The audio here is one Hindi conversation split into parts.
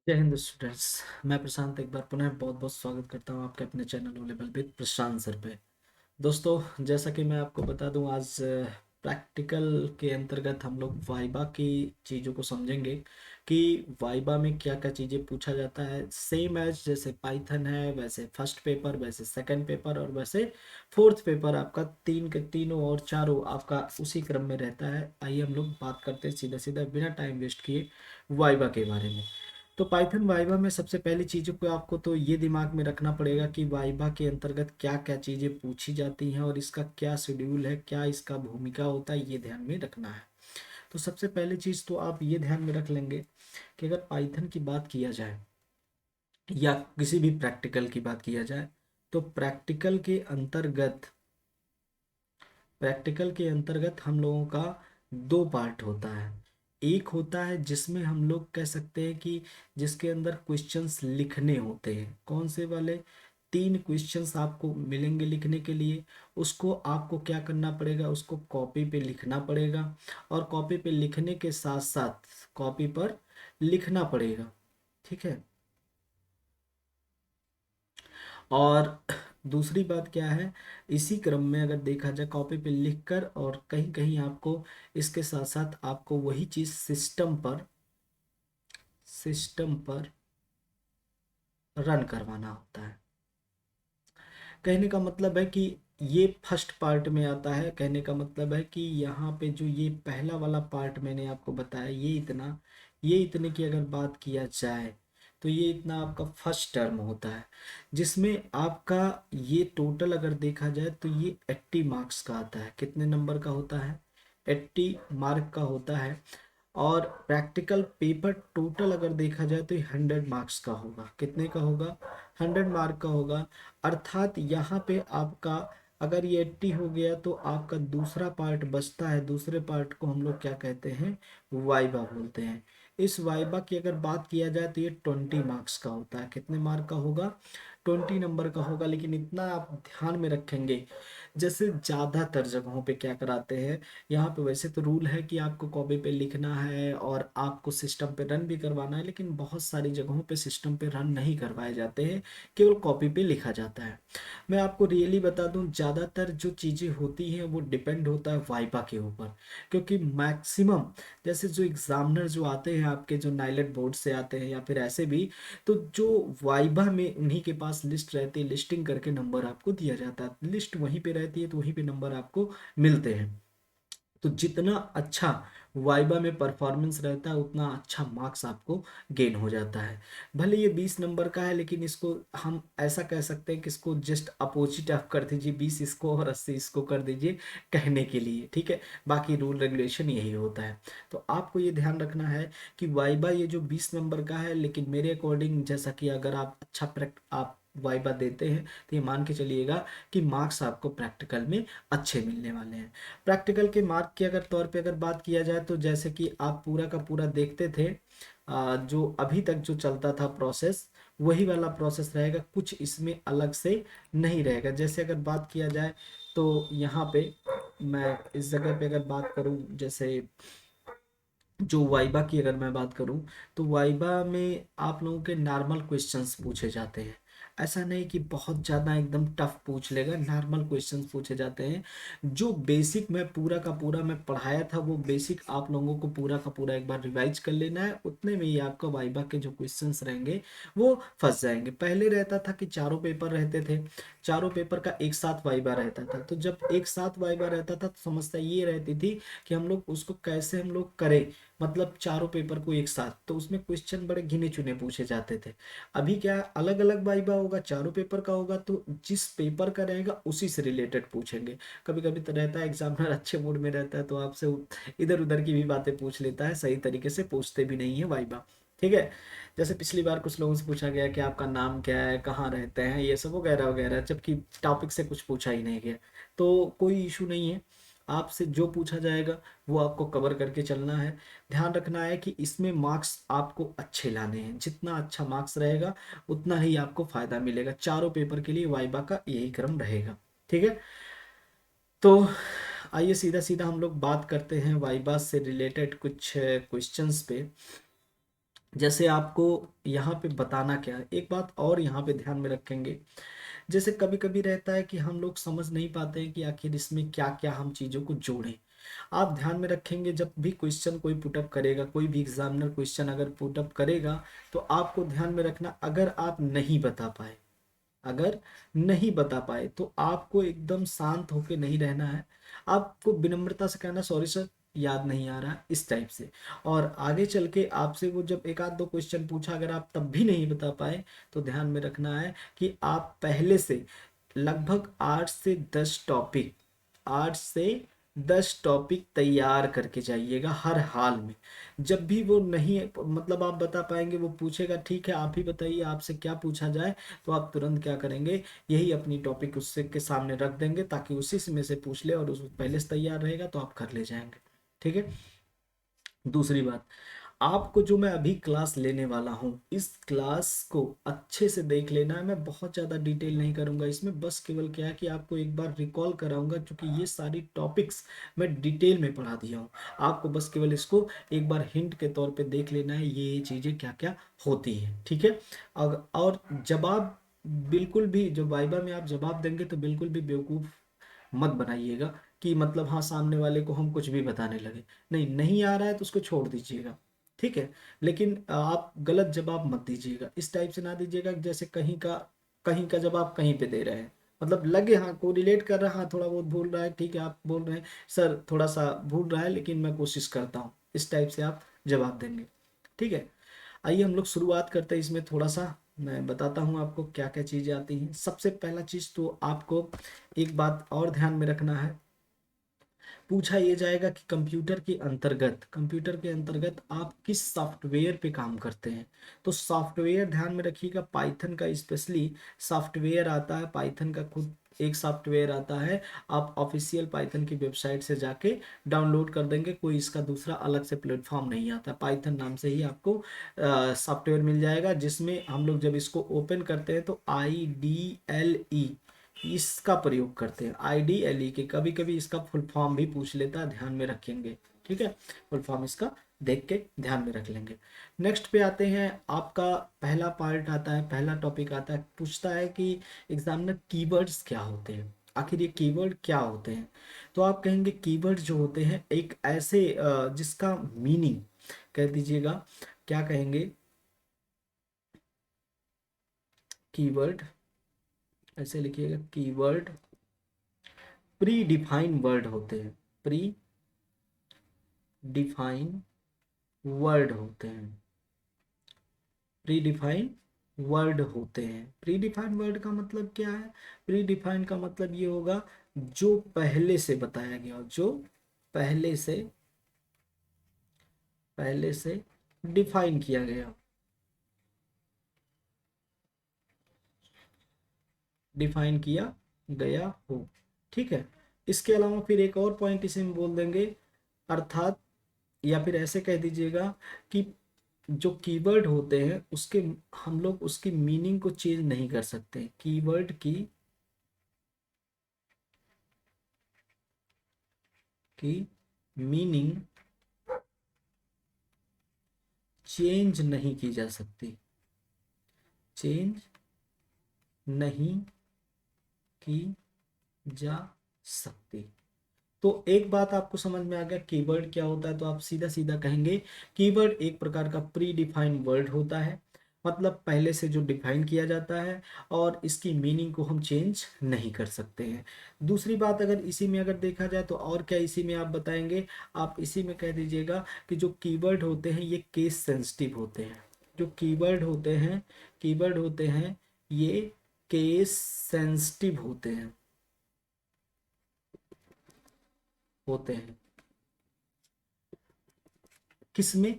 जय हिंद स्टूडेंट्स। मैं प्रशांत एक बार पुनः बहुत बहुत स्वागत करता हूं आपके अपने channel O level with Prashant sir पे। दोस्तों, जैसा कि मैं आपको बता दूं, आज प्रैक्टिकल के अंतर्गत हम लोग वाइबा की चीज़ों को समझेंगे कि वाइबा में क्या क्या चीज़ें पूछा जाता है। सेम एज जैसे पाइथन है वैसे फर्स्ट पेपर, वैसे सेकंड पेपर और वैसे फोर्थ पेपर आपका तीन के तीनों और चारों आपका उसी क्रम में रहता है। आइए हम लोग बात करते हैं सीधा सीधा बिना टाइम वेस्ट किए वाइबा के बारे में। तो पाइथन वाइवा में सबसे पहली चीज़ों को आपको तो ये दिमाग में रखना पड़ेगा कि वाइवा के अंतर्गत क्या क्या चीज़ें पूछी जाती हैं और इसका क्या शेड्यूल है, क्या इसका भूमिका होता है, ये ध्यान में रखना है। तो सबसे पहली चीज़ तो आप ये ध्यान में रख लेंगे कि अगर पाइथन की बात किया जाए या किसी भी प्रैक्टिकल की बात किया जाए तो प्रैक्टिकल के अंतर्गत हम लोगों का दो पार्ट होता है। एक होता है जिसमें हम लोग कह सकते हैं कि जिसके अंदर क्वेश्चंस लिखने होते हैं। कौन से वाले? तीन क्वेश्चंस आपको मिलेंगे लिखने के लिए। उसको आपको क्या करना पड़ेगा? उसको कॉपी पे लिखना पड़ेगा और कॉपी पे लिखने के साथ साथ कॉपी पर लिखना पड़ेगा। ठीक है। और दूसरी बात क्या है, इसी क्रम में अगर देखा जाए कॉपी पे लिखकर और कहीं कहीं आपको इसके साथ साथ आपको वही चीज सिस्टम पर रन करवाना होता है। कहने का मतलब है कि ये फर्स्ट पार्ट में आता है। कहने का मतलब है कि यहाँ पे जो ये पहला वाला पार्ट मैंने आपको बताया, ये इतने की अगर बात किया जाए तो ये इतना आपका फर्स्ट टर्म होता है, जिसमें आपका ये टोटल अगर देखा जाए तो ये 80 मार्क्स का आता है। कितने नंबर का होता है? 80 मार्क का होता है। और प्रैक्टिकल पेपर टोटल अगर देखा जाए तो ये 100 मार्क्स का होगा। कितने का होगा? 100 मार्क का होगा। अर्थात यहाँ पे आपका अगर ये 80 हो गया तो आपका दूसरा पार्ट बचता है। दूसरे पार्ट को हम लोग क्या कहते हैं? वाइवा बोलते हैं। इस वाइवा की अगर बात किया जाए तो ये 20 मार्क्स का होता है। कितने मार्क का होगा? 20 नंबर का होगा। लेकिन इतना आप ध्यान में रखेंगे, जैसे ज़्यादातर जगहों पे क्या कराते हैं, यहाँ पे वैसे तो रूल है कि आपको कॉपी पे लिखना है और आपको सिस्टम पे रन भी करवाना है, लेकिन बहुत सारी जगहों पे सिस्टम पे रन नहीं करवाए जाते हैं, केवल कॉपी पे लिखा जाता है। मैं आपको रियली बता दूं, ज़्यादातर जो चीज़ें होती हैं वो डिपेंड होता है वाइवा के ऊपर। क्योंकि मैक्सिमम जैसे जो एग्जामिनर जो आते हैं आपके, जो नाइलेट बोर्ड से आते हैं या फिर ऐसे भी, तो जो वाइवा में उन्हीं के पास लिस्ट रहती है, लिस्टिंग करके नंबर आपको दिया जाता है। लिस्ट वहीं पे रहती है तो वहीं पे नंबर आपको मिलते हैं। तो जितना अच्छा वाइबा में परफॉर्मेंस रहता है उतना अच्छा मार्क्स आपको गेन हो जाता है। भले ये 20 नंबर का है, लेकिन इसको हम ऐसा कह सकते हैं कि इसको जस्ट अपोजिट आप कर दीजिए, 20 इसको और 80 इसको कर दीजिए, कहने के लिए। ठीक है। बाकी रूल रेगुलेशन यही होता है। तो आपको ये ध्यान रखना है कि वाइबा ये जो 20 नंबर का है, लेकिन मेरे अकॉर्डिंग जैसा कि अगर आप अच्छा आप वाइबा देते हैं तो ये मान के चलिएगा कि मार्क्स आपको प्रैक्टिकल में अच्छे मिलने वाले हैं। प्रैक्टिकल के मार्क के अगर तौर पे अगर बात किया जाए तो जैसे कि आप पूरा का पूरा देखते थे, जो अभी तक जो चलता था प्रोसेस, वही वाला प्रोसेस रहेगा। कुछ इसमें अलग से नहीं रहेगा। जैसे अगर बात किया जाए तो यहाँ पे मैं इस जगह पे अगर बात करूँ, जैसे जो वाइबा की अगर मैं बात करूं तो वाइबा में आप लोगों के नॉर्मल क्वेश्चंस पूछे जाते हैं। ऐसा नहीं कि बहुत ज़्यादा एकदम टफ पूछ लेगा, नॉर्मल क्वेश्चंस पूछे जाते हैं। जो बेसिक मैं पूरा का पूरा मैं पढ़ाया था वो बेसिक आप लोगों को पूरा का पूरा एक बार रिवाइज कर लेना है। उतने में ही आपका वाइबा के जो क्वेश्चंस रहेंगे वो फंस जाएंगे। पहले रहता था कि चारों पेपर रहते थे, चारों पेपर का एक साथ वाइबा रहता था। तो जब एक साथ वाइबा रहता था तो समस्या ये रहती थी कि हम लोग उसको कैसे हम लोग करें, मतलब चारों पेपर को एक साथ। तो उसमें क्वेश्चन बड़े गिने चुने पूछे जाते थे। अभी क्या अलग अलग वाइबा होगा, चारों पेपर का होगा, तो जिस पेपर का रहेगा उसी से रिलेटेड पूछेंगे। कभी कभी तो रहता है एग्जामिनर अच्छे मूड में रहता है तो आपसे इधर उधर की भी बातें पूछ लेता है, सही तरीके से पूछते भी नहीं है वाइबा। ठीक है। जैसे पिछली बार कुछ लोगों से पूछा गया कि आपका नाम क्या है, कहाँ रहते हैं, ये सब वगैरह वगैरह, जबकि टॉपिक से कुछ पूछा ही नहीं गया। तो कोई इशू नहीं है, आपसे जो पूछा जाएगा वो आपको कवर करके चलना है। ध्यान रखना है कि इसमें मार्क्स आपको अच्छे लाने हैं। जितना अच्छा मार्क्स रहेगा उतना ही आपको फायदा मिलेगा। चारों पेपर के लिए वाइबा का यही क्रम रहेगा। ठीक है। तो आइए सीधा सीधा हम लोग बात करते हैं वाइबा से रिलेटेड कुछ क्वेश्चंस पे। जैसे आपको यहाँ पे बताना क्या है, एक बात और यहाँ पे ध्यान में रखेंगे। जैसे कभी कभी रहता है कि हम लोग समझ नहीं पाते हैं कि आखिर इसमें क्या क्या हम चीज़ों को जोड़ें। आप ध्यान में रखेंगे, जब भी क्वेश्चन कोई पुटअप करेगा, कोई भी एग्जामिनर क्वेश्चन अगर पुटअप करेगा, तो आपको ध्यान में रखना, अगर आप नहीं बता पाए, अगर नहीं बता पाए तो आपको एकदम शांत होके नहीं रहना है। आपको विनम्रता से कहना सॉरी सर याद नहीं आ रहा, इस टाइप से। और आगे चल के आपसे वो जब एक आध दो क्वेश्चन पूछा, अगर आप तब भी नहीं बता पाए, तो ध्यान में रखना है कि आप पहले से लगभग 8 से 10 टॉपिक, 8 से 10 टॉपिक तैयार करके जाइएगा हर हाल में। जब भी वो नहीं मतलब आप बता पाएंगे, वो पूछेगा ठीक है आप ही बताइए आपसे क्या पूछा जाए, तो आप तुरंत क्या करेंगे, यही अपनी टॉपिक उससे के सामने रख देंगे, ताकि उसी से में से पूछ ले, और उस पहले से तैयार रहेगा तो आप कर ले जाएंगे। ठीक है। दूसरी बात, आपको जो मैं अभी क्लास लेने वाला हूँ, इस क्लास को अच्छे से देख लेना है। मैं बहुत ज़्यादा डिटेल नहीं करूँगा इसमें, बस केवल क्या है कि आपको एक बार रिकॉल कराऊंगा, क्योंकि ये सारी टॉपिक्स मैं डिटेल में पढ़ा दिया हूँ। आपको बस केवल इसको एक बार हिंट के तौर पे देख लेना है, ये चीज़ें क्या क्या होती हैं। ठीक है। और जवाब बिल्कुल भी, जो वाइवा में आप जवाब देंगे तो बिल्कुल भी बेवकूफ़ मत बनाइएगा कि मतलब हाँ सामने वाले को हम कुछ भी बताने लगे। नहीं, नहीं आ रहा है तो उसको छोड़ दीजिएगा। ठीक है। लेकिन आप गलत जवाब मत दीजिएगा, इस टाइप से ना दीजिएगा कि जैसे कहीं का जवाब कहीं पे दे रहे हैं, मतलब लगे हाँ को रिलेट कर रहा है, हाँ थोड़ा बहुत भूल रहा है, ठीक है आप बोल रहे हैं सर थोड़ा सा भूल रहा है लेकिन मैं कोशिश करता हूँ, इस टाइप से आप जवाब देंगे। ठीक है। आइए हम लोग शुरुआत करते हैं। इसमें थोड़ा सा मैं बताता हूँ आपको क्या क्या चीज़ें आती हैं। सबसे पहला चीज़ तो आपको एक बात और ध्यान में रखना है, पूछा ये जाएगा कि कंप्यूटर के अंतर्गत आप किस सॉफ्टवेयर पे काम करते हैं। तो सॉफ्टवेयर ध्यान में रखिएगा, पाइथन का स्पेशली सॉफ्टवेयर आता है, पाइथन का खुद एक सॉफ्टवेयर आता है। आप ऑफिशियल पाइथन की वेबसाइट से जाके डाउनलोड कर देंगे, कोई इसका दूसरा अलग से प्लेटफॉर्म नहीं आता, पाइथन नाम से ही आपको सॉफ्टवेयर मिल जाएगा, जिसमें हम लोग जब इसको ओपन करते हैं तो IDLE इसका प्रयोग करते हैं। IDLE के कभी कभी इसका फुल फॉर्म भी पूछ लेता है, ध्यान में रखेंगे। ठीक है। फुल फॉर्म इसका देख के ध्यान में रख लेंगे। नेक्स्ट पे आते हैं, आपका पहला पार्ट आता है, पहला टॉपिक आता है, पूछता है कि एग्जामिनर कीवर्ड्स क्या होते हैं, आखिर ये कीवर्ड क्या होते हैं। तो आप कहेंगे कीवर्ड जो होते हैं एक ऐसे जिसका मीनिंग कह दीजिएगा, क्या कहेंगे, कीवर्ड ऐसे लिखिएगा, कीवर्ड प्री डिफाइन वर्ड होते हैं, प्री डिफाइन वर्ड होते हैं, प्री डिफाइन वर्ड होते हैं। प्री डिफाइन वर्ड का मतलब क्या है, प्री डिफाइन का मतलब ये होगा जो पहले से बताया गया हो, जो पहले से पहले से डिफाइन किया गया, डिफाइन किया गया हो। ठीक है। इसके अलावा फिर एक और पॉइंट इसे में बोल देंगे, अर्थात या फिर ऐसे कह दीजिएगा कि जो कीवर्ड होते हैं उसके हम लोग उसकी मीनिंग को चेंज नहीं कर सकते, कीवर्ड की मीनिंग चेंज नहीं की जा सकती, चेंज नहीं की जा सकती। तो एक बात आपको समझ में आ गया कीवर्ड क्या होता है, तो आप सीधा सीधा कहेंगे कीवर्ड एक प्रकार का प्री डिफाइंड वर्ड होता है, मतलब पहले से जो डिफाइन किया जाता है, और इसकी मीनिंग को हम चेंज नहीं कर सकते हैं। दूसरी बात, अगर इसी में अगर देखा जाए तो और क्या इसी में आप बताएंगे, आप इसी में कह दीजिएगा कि जो कीवर्ड होते हैं ये केस सेंसिटिव होते हैं, जो कीवर्ड होते हैं ये केस सेंसिटिव होते हैं। किसमें,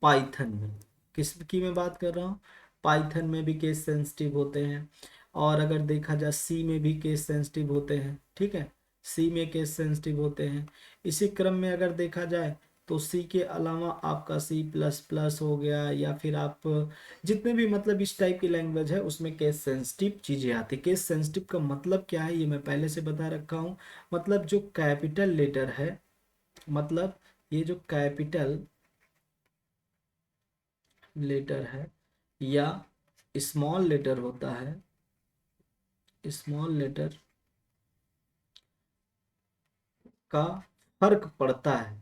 पाइथन में, किस की मैं बात कर रहा हूँ, पाइथन में भी केस सेंसिटिव होते हैं। और अगर देखा जाए सी में भी केस सेंसिटिव होते हैं। ठीक है। सी में केस सेंसिटिव होते हैं। इसी क्रम में अगर देखा जाए तो सी के अलावा आपका C++ हो गया, या फिर आप जितने भी मतलब इस टाइप की लैंग्वेज है उसमें केस सेंसिटिव चीज़ें आती। केस सेंसिटिव का मतलब क्या है ये मैं पहले से बता रखा हूँ, मतलब जो कैपिटल लेटर है, मतलब ये जो कैपिटल लेटर है या स्मॉल लेटर होता है, स्मॉल लेटर का फर्क पड़ता है।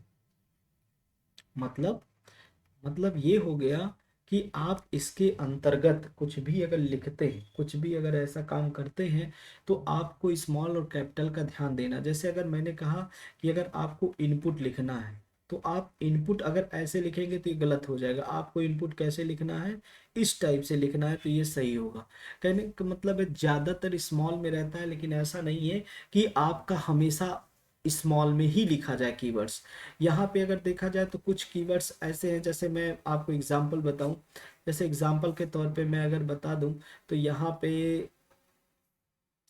मतलब ये हो गया कि आप इसके अंतर्गत कुछ भी अगर लिखते हैं, कुछ भी अगर ऐसा काम करते हैं, तो आपको स्मॉल और कैपिटल का ध्यान देना। जैसे अगर मैंने कहा कि अगर आपको इनपुट लिखना है, तो आप इनपुट अगर ऐसे लिखेंगे तो ये गलत हो जाएगा। आपको इनपुट कैसे लिखना है, इस टाइप से लिखना है, तो ये सही होगा। कहने का मतलब है ज़्यादातर स्मॉल में रहता है, लेकिन ऐसा नहीं है कि आपका हमेशा स्मॉल में ही लिखा जाए कीवर्ड्स। यहाँ पे अगर देखा जाए तो कुछ कीवर्ड्स ऐसे हैं, जैसे मैं आपको एग्जांपल बताऊं, जैसे एग्जांपल के तौर पे मैं अगर बता दूं, तो यहाँ पे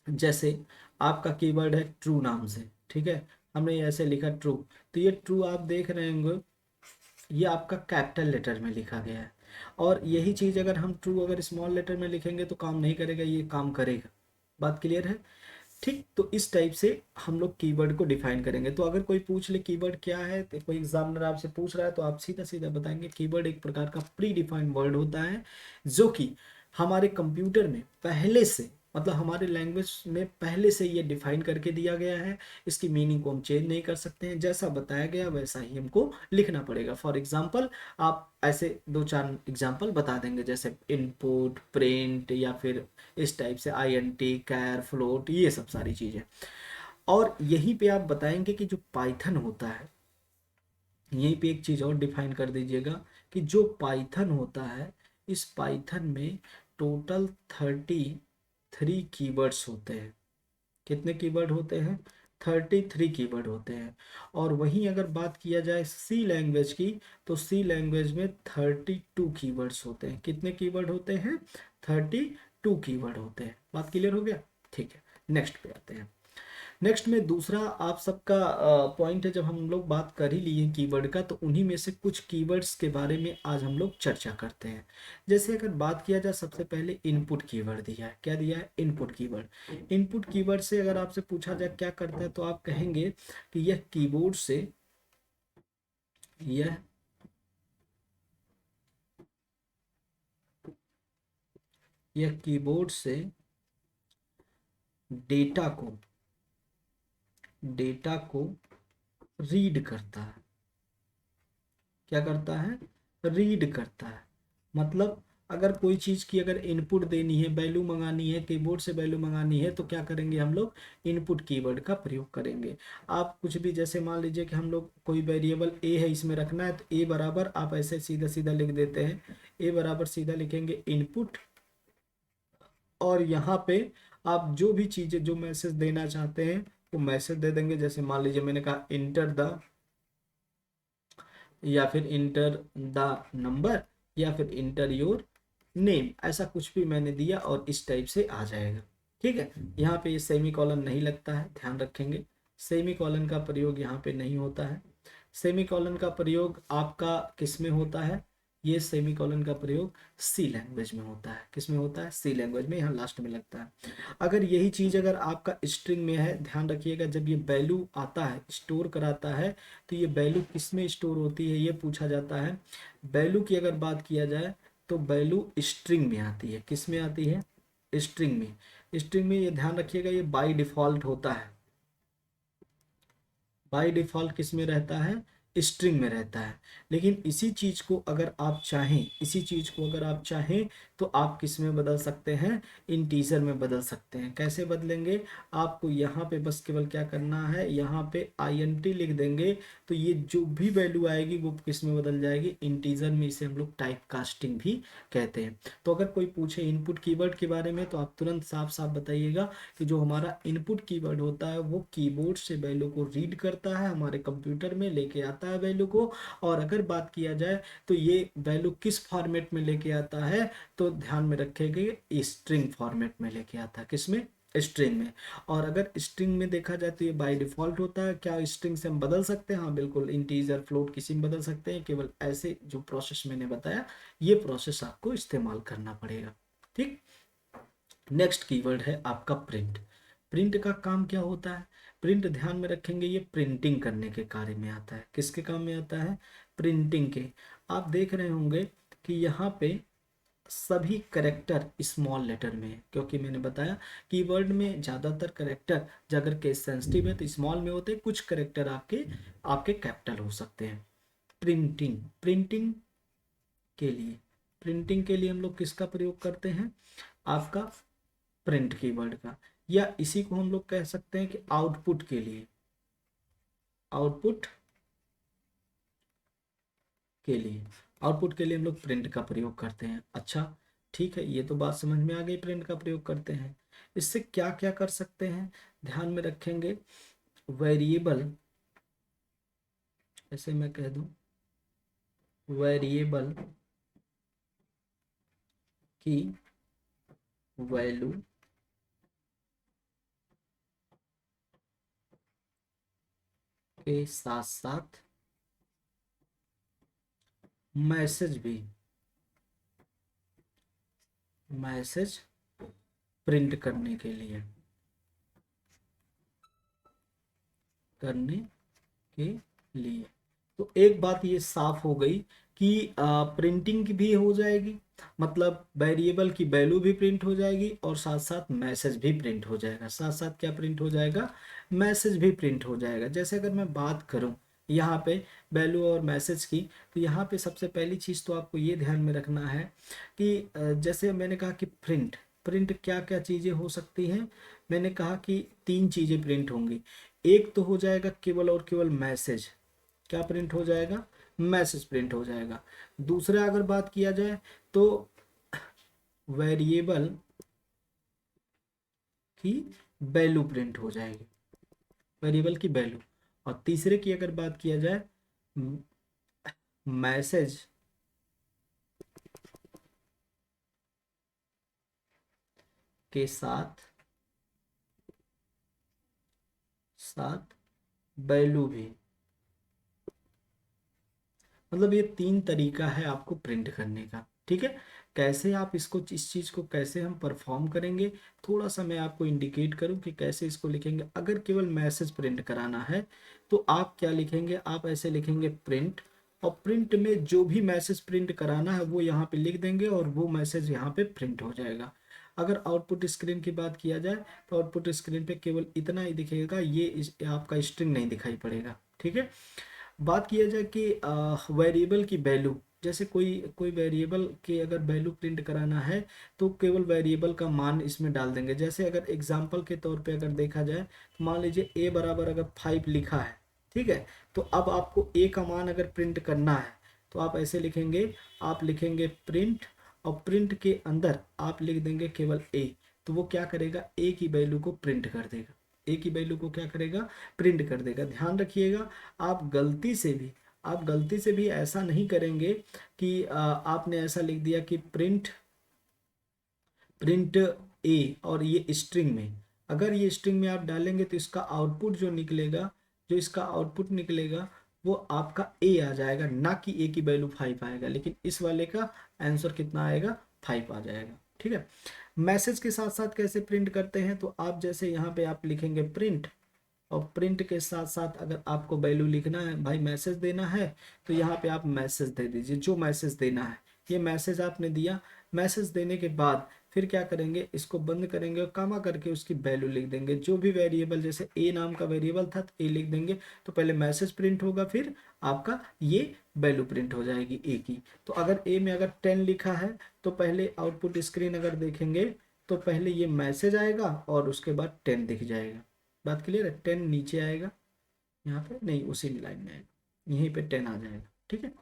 जैसे आपका कीवर्ड है ट्रू नाम से, ठीक है, हमने ऐसे लिखा ट्रू, तो ये ट्रू आप देख रहे होंगे, ये आपका कैपिटल लेटर में लिखा गया है। और यही चीज़ अगर हम ट्रू अगर स्मॉल लेटर में लिखेंगे तो काम नहीं करेगा, ये काम करेगा। बात क्लियर है? ठीक, तो इस टाइप से हम लोग कीवर्ड को डिफाइन करेंगे। तो अगर कोई पूछ ले कीवर्ड क्या है, तो कोई एग्जामिनर आपसे पूछ रहा है, तो आप सीधा सीधा बताएंगे कीवर्ड एक प्रकार का प्री डिफाइंड वर्ड होता है, जो कि हमारे कंप्यूटर में पहले से, मतलब हमारे लैंग्वेज में पहले से ये डिफाइन करके दिया गया है। इसकी मीनिंग को हम चेंज नहीं कर सकते हैं, जैसा बताया गया वैसा ही हमको लिखना पड़ेगा। फॉर एग्जाम्पल आप ऐसे दो चार एग्जाम्पल बता देंगे, जैसे इनपुट, प्रिंट, या फिर इस टाइप से INT, कैर, फ्लोट, ये सब सारी चीज़ें। और यहीं पे आप बताएंगे कि जो पाइथन होता है, यहीं पे एक चीज़ और डिफाइन कर दीजिएगा कि जो पाइथन होता है, इस पाइथन में टोटल 33 कीवर्ड्स होते हैं। कितने कीवर्ड होते हैं? 33 कीवर्ड होते हैं। और वहीं अगर बात किया जाए सी लैंग्वेज की, तो सी लैंग्वेज में 32 कीवर्ड्स होते हैं। कितने कीवर्ड होते हैं? 32 कीवर्ड होते हैं। बात क्लियर हो गया? ठीक है, नेक्स्ट पे आते हैं। नेक्स्ट में दूसरा आप सबका पॉइंट है, जब हम लोग बात कर ही लिए कीवर्ड का, तो उन्हीं में से कुछ कीवर्ड्स के बारे में आज हम लोग चर्चा करते हैं। जैसे अगर बात किया जाए, सबसे पहले इनपुट कीवर्ड दिया है। क्या दिया है? Input keyword. इनपुट कीवर्ड से अगर आपसे पूछा जाए क्या करता है, तो आप कहेंगे कि यह यह कीबोर्ड से डेटा को डेटा को रीड करता है। क्या करता है? रीड करता है। मतलब अगर कोई चीज़ की अगर इनपुट देनी है, वैल्यू मंगानी है, कीबोर्ड से वैल्यू मंगानी है, तो क्या करेंगे हम लोग? इनपुट कीवर्ड का प्रयोग करेंगे। आप कुछ भी, जैसे मान लीजिए कि हम लोग कोई वेरिएबल ए है, इसमें रखना है, तो ए बराबर आप ऐसे सीधा सीधा लिख देते हैं, ए बराबर सीधा लिखेंगे इनपुट। और यहाँ पे आप जो भी चीज़ें, जो मैसेज देना चाहते हैं, वो मैसेज दे देंगे। जैसे मान लीजिए मैंने कहा इंटर द, या फिर इंटर द नंबर, या फिर इंटर योर नेम, ऐसा कुछ भी मैंने दिया और इस टाइप से आ जाएगा। ठीक है, यहाँ पे ये सेमी कॉलन नहीं लगता है, ध्यान रखेंगे। सेमी कॉलन का प्रयोग यहाँ पे नहीं होता है। सेमी कॉलन का प्रयोग आपका किस में होता है? ये सेमी कॉलन का प्रयोग सी लैंग्वेज में होता है। किस में होता है? सी लैंग्वेज में, यहाँ लास्ट में लगता है। अगर यही चीज़ अगर आपका स्ट्रिंग में है, ध्यान रखिएगा, जब ये वैल्यू आता है, स्टोर कराता है, तो ये वैल्यू किस में स्टोर होती है, ये पूछा जाता है। वैल्यू की अगर बात किया जाए, तो वैल्यू स्ट्रिंग में आती है। किस में आती है? स्ट्रिंग में। स्ट्रिंग में ये ध्यान रखिएगा, ये बाय डिफ़ॉल्ट होता है। बाय डिफ़ॉल्ट किस में रहता है? स्ट्रिंग में रहता है। लेकिन इसी चीज़ को अगर आप चाहें, इसी चीज़ को अगर आप चाहें, तो आप किस में बदल सकते हैं? इंटीजर में बदल सकते हैं। कैसे बदलेंगे? आपको यहाँ पे बस केवल क्या करना है, यहाँ पे INT लिख देंगे, तो ये जो भी वैल्यू आएगी वो किस में बदल जाएगी? इंटीजर में। इसे हम लोग टाइप कास्टिंग भी कहते हैं। तो अगर कोई पूछे इनपुट कीवर्ड के बारे में, तो आप तुरंत साफ साफ बताइएगा कि जो हमारा इनपुट कीवर्ड होता है, वो कीबोर्ड से वैल्यू को रीड करता है, हमारे कंप्यूटर में लेके आता है वैल्यू को। और अगर बात किया जाए तो ये वैल्यू किस फॉर्मेट में लेके आता है, तो ध्यान में रखेंगे स्ट्रिंग फॉर्मेट में लेके आता है। किसमें? स्ट्रिंग में। और अगर स्ट्रिंग में देखा जाए तो ये बाय डिफॉल्ट होता है। क्या स्ट्रिंग से हम बदल सकते हैं? हाँ बिल्कुल, इंटीजर, फ्लोट किसी में बदल सकते हैं। केवल ऐसे जो प्रोसेस मैंने बताया, ये प्रोसेस आपको इस्तेमाल करना पड़ेगा। ठीक। नेक्स्ट कीवर्ड है आपका प्रिंट। प्रिंट का काम क्या होता है? प्रिंट ध्यान में रखेंगे, ये प्रिंटिंग करने के कार्य में आता है। किसके काम में आता है? प्रिंटिंग के। आप देख रहे होंगे कि यहाँ पे सभी करेक्टर स्मॉल लेटर में है, क्योंकि मैंने बताया कीवर्ड में ज़्यादातर करेक्टर अगर केस सेंसिटिव है तो स्मॉल में होते हैं, कुछ करेक्टर आपके आपके कैपिटल हो सकते हैं। प्रिंटिंग, प्रिंटिंग के लिए हम लोग किसका प्रयोग करते हैं, आपका प्रिंट कीवर्ड का, या इसी को हम लोग कह सकते हैं कि आउटपुट के लिए, आउटपुट के लिए, आउटपुट के लिए हम लोग प्रिंट का प्रयोग करते हैं। अच्छा ठीक है, ये तो बात समझ में आ गई, प्रिंट का प्रयोग करते हैं। इससे क्या क्या कर सकते हैं, ध्यान में रखेंगे, वेरिएबल, ऐसे मैं कह दूं वेरिएबल की वैल्यू के साथ साथ मैसेज भी, मैसेज प्रिंट करने के लिए, करने के लिए। तो एक बात ये साफ हो गई कि प्रिंटिंग भी हो जाएगी, मतलब वेरिएबल की वैल्यू भी प्रिंट हो जाएगी और साथ साथ मैसेज भी प्रिंट हो जाएगा। साथ साथ क्या प्रिंट हो जाएगा, मैसेज भी प्रिंट हो जाएगा। जैसे अगर मैं बात करूं यहाँ पे वैल्यू और मैसेज की, तो यहाँ पे सबसे पहली चीज़ तो आपको ये ध्यान में रखना है कि जैसे मैंने कहा कि प्रिंट, प्रिंट क्या क्या चीज़ें हो सकती हैं, मैंने कहा कि 3 चीज़ें प्रिंट होंगी। एक तो हो जाएगा केवल और केवल मैसेज, क्या प्रिंट हो जाएगा, मैसेज प्रिंट हो जाएगा। दूसरा अगर बात किया जाए तो वेरिएबल की वैल्यू प्रिंट हो जाएगी, वेरिएबल की वैल्यू। और तीसरे की अगर बात किया जाए, मैसेज के साथ साथ वैल्यू भी, मतलब ये 3 तरीका है आपको प्रिंट करने का। ठीक है, कैसे आप इसको, इस चीज़ को कैसे हम परफॉर्म करेंगे, थोड़ा सा मैं आपको इंडिकेट करूं कि कैसे इसको लिखेंगे। अगर केवल मैसेज प्रिंट कराना है तो आप क्या लिखेंगे, आप ऐसे लिखेंगे प्रिंट, और प्रिंट में जो भी मैसेज प्रिंट कराना है वो यहाँ पे लिख देंगे और वो मैसेज यहाँ पे प्रिंट हो जाएगा। अगर आउटपुट स्क्रीन की बात किया जाए तो आउटपुट स्क्रीन पे केवल इतना ही दिखेगा, ये आपका स्ट्रिंग नहीं दिखाई पड़ेगा। ठीक है, बात किया जाए कि वेरिएबल की वैल्यू, जैसे कोई कोई वेरिएबल के अगर वैल्यू प्रिंट कराना है तो केवल वेरिएबल का मान इसमें डाल देंगे। जैसे अगर एग्जांपल के तौर पे अगर देखा जाए तो मान लीजिए ए बराबर अगर 5 लिखा है, ठीक है, तो अब आपको ए का मान अगर प्रिंट करना है तो आप ऐसे लिखेंगे, आप लिखेंगे प्रिंट, और प्रिंट के अंदर आप लिख देंगे केवल ए, तो वो क्या करेगा, ए की वैल्यू को प्रिंट कर देगा, ए की वैल्यू को क्या करेगा, प्रिंट कर देगा। ध्यान रखिएगा, आप गलती से भी, आप गलती से भी ऐसा नहीं करेंगे कि आपने ऐसा लिख दिया कि प्रिंट, प्रिंट ए, और ये स्ट्रिंग में, अगर ये स्ट्रिंग में आप डालेंगे तो इसका आउटपुट जो निकलेगा, जो इसका आउटपुट निकलेगा वो आपका ए आ जाएगा, ना कि ए की वैल्यू 5 आएगा। लेकिन इस वाले का आंसर कितना आएगा, 5 आ जाएगा। ठीक है, मैसेज के साथ साथ कैसे प्रिंट करते हैं, तो आप जैसे यहाँ पे आप लिखेंगे प्रिंट, और प्रिंट के साथ साथ अगर आपको वैल्यू लिखना है, भाई मैसेज देना है, तो यहाँ पे आप मैसेज दे दीजिए, जो मैसेज देना है। ये मैसेज आपने दिया, मैसेज देने के बाद फिर क्या करेंगे, इसको बंद करेंगे और कामा करके उसकी वैल्यू लिख देंगे। जो भी वेरिएबल, जैसे ए नाम का वेरिएबल था तो ए लिख देंगे, तो पहले मैसेज प्रिंट होगा, फिर आपका ये वैल्यू प्रिंट हो जाएगी ए की। तो अगर ए में अगर 10 लिखा है तो पहले आउटपुट स्क्रीन अगर देखेंगे तो पहले ये मैसेज आएगा और उसके बाद 10 दिख जाएगा। बात क्लियर है, 10 नीचे आएगा, यहाँ पे नहीं, उसी लाइन में आएगा, यहीं पे 10 आ जाएगा। ठीक है,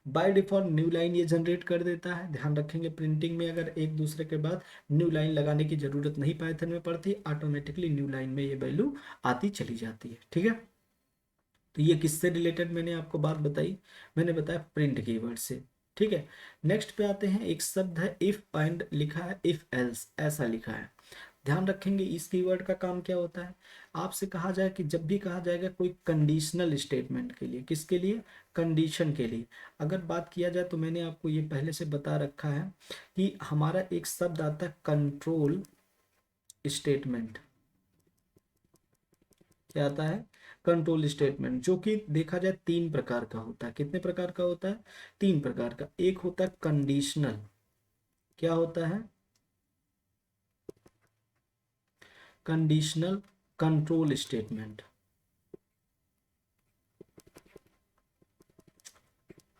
बाय डिफॉल्ट न्यू लाइन ये जनरेट कर देता है। ध्यान रखेंगे, प्रिंटिंग में अगर एक दूसरे के बाद न्यू लाइन लगाने की जरूरत नहीं पाइथन में पड़ती, ऑटोमेटिकली न्यू लाइन में ये वैल्यू आती चली जाती है। ठीक है, तो ये किससे रिलेटेड मैंने आपको बात बताई, मैंने बताया प्रिंट कीवर्ड से। ठीक है, नेक्स्ट पे आते हैं, एक शब्द है इफ एंड, लिखा है इफ एल्स, ऐसा लिखा है। ध्यान रखेंगे इस कीवर्ड का काम क्या होता है, आपसे कहा जाए कि जब भी कहा जाएगा कोई कंडीशनल स्टेटमेंट के लिए, किसके लिए, कंडीशन के लिए अगर बात किया जाए, तो मैंने आपको ये पहले से बता रखा है कि हमारा एक शब्द आता है कंट्रोल स्टेटमेंट। क्या आता है, कंट्रोल स्टेटमेंट, जो कि देखा जाए तीन प्रकार का होता है। कितने प्रकार का होता है? तीन प्रकार का। एक होता है कंडीशनल। क्या होता है? Conditional control statement.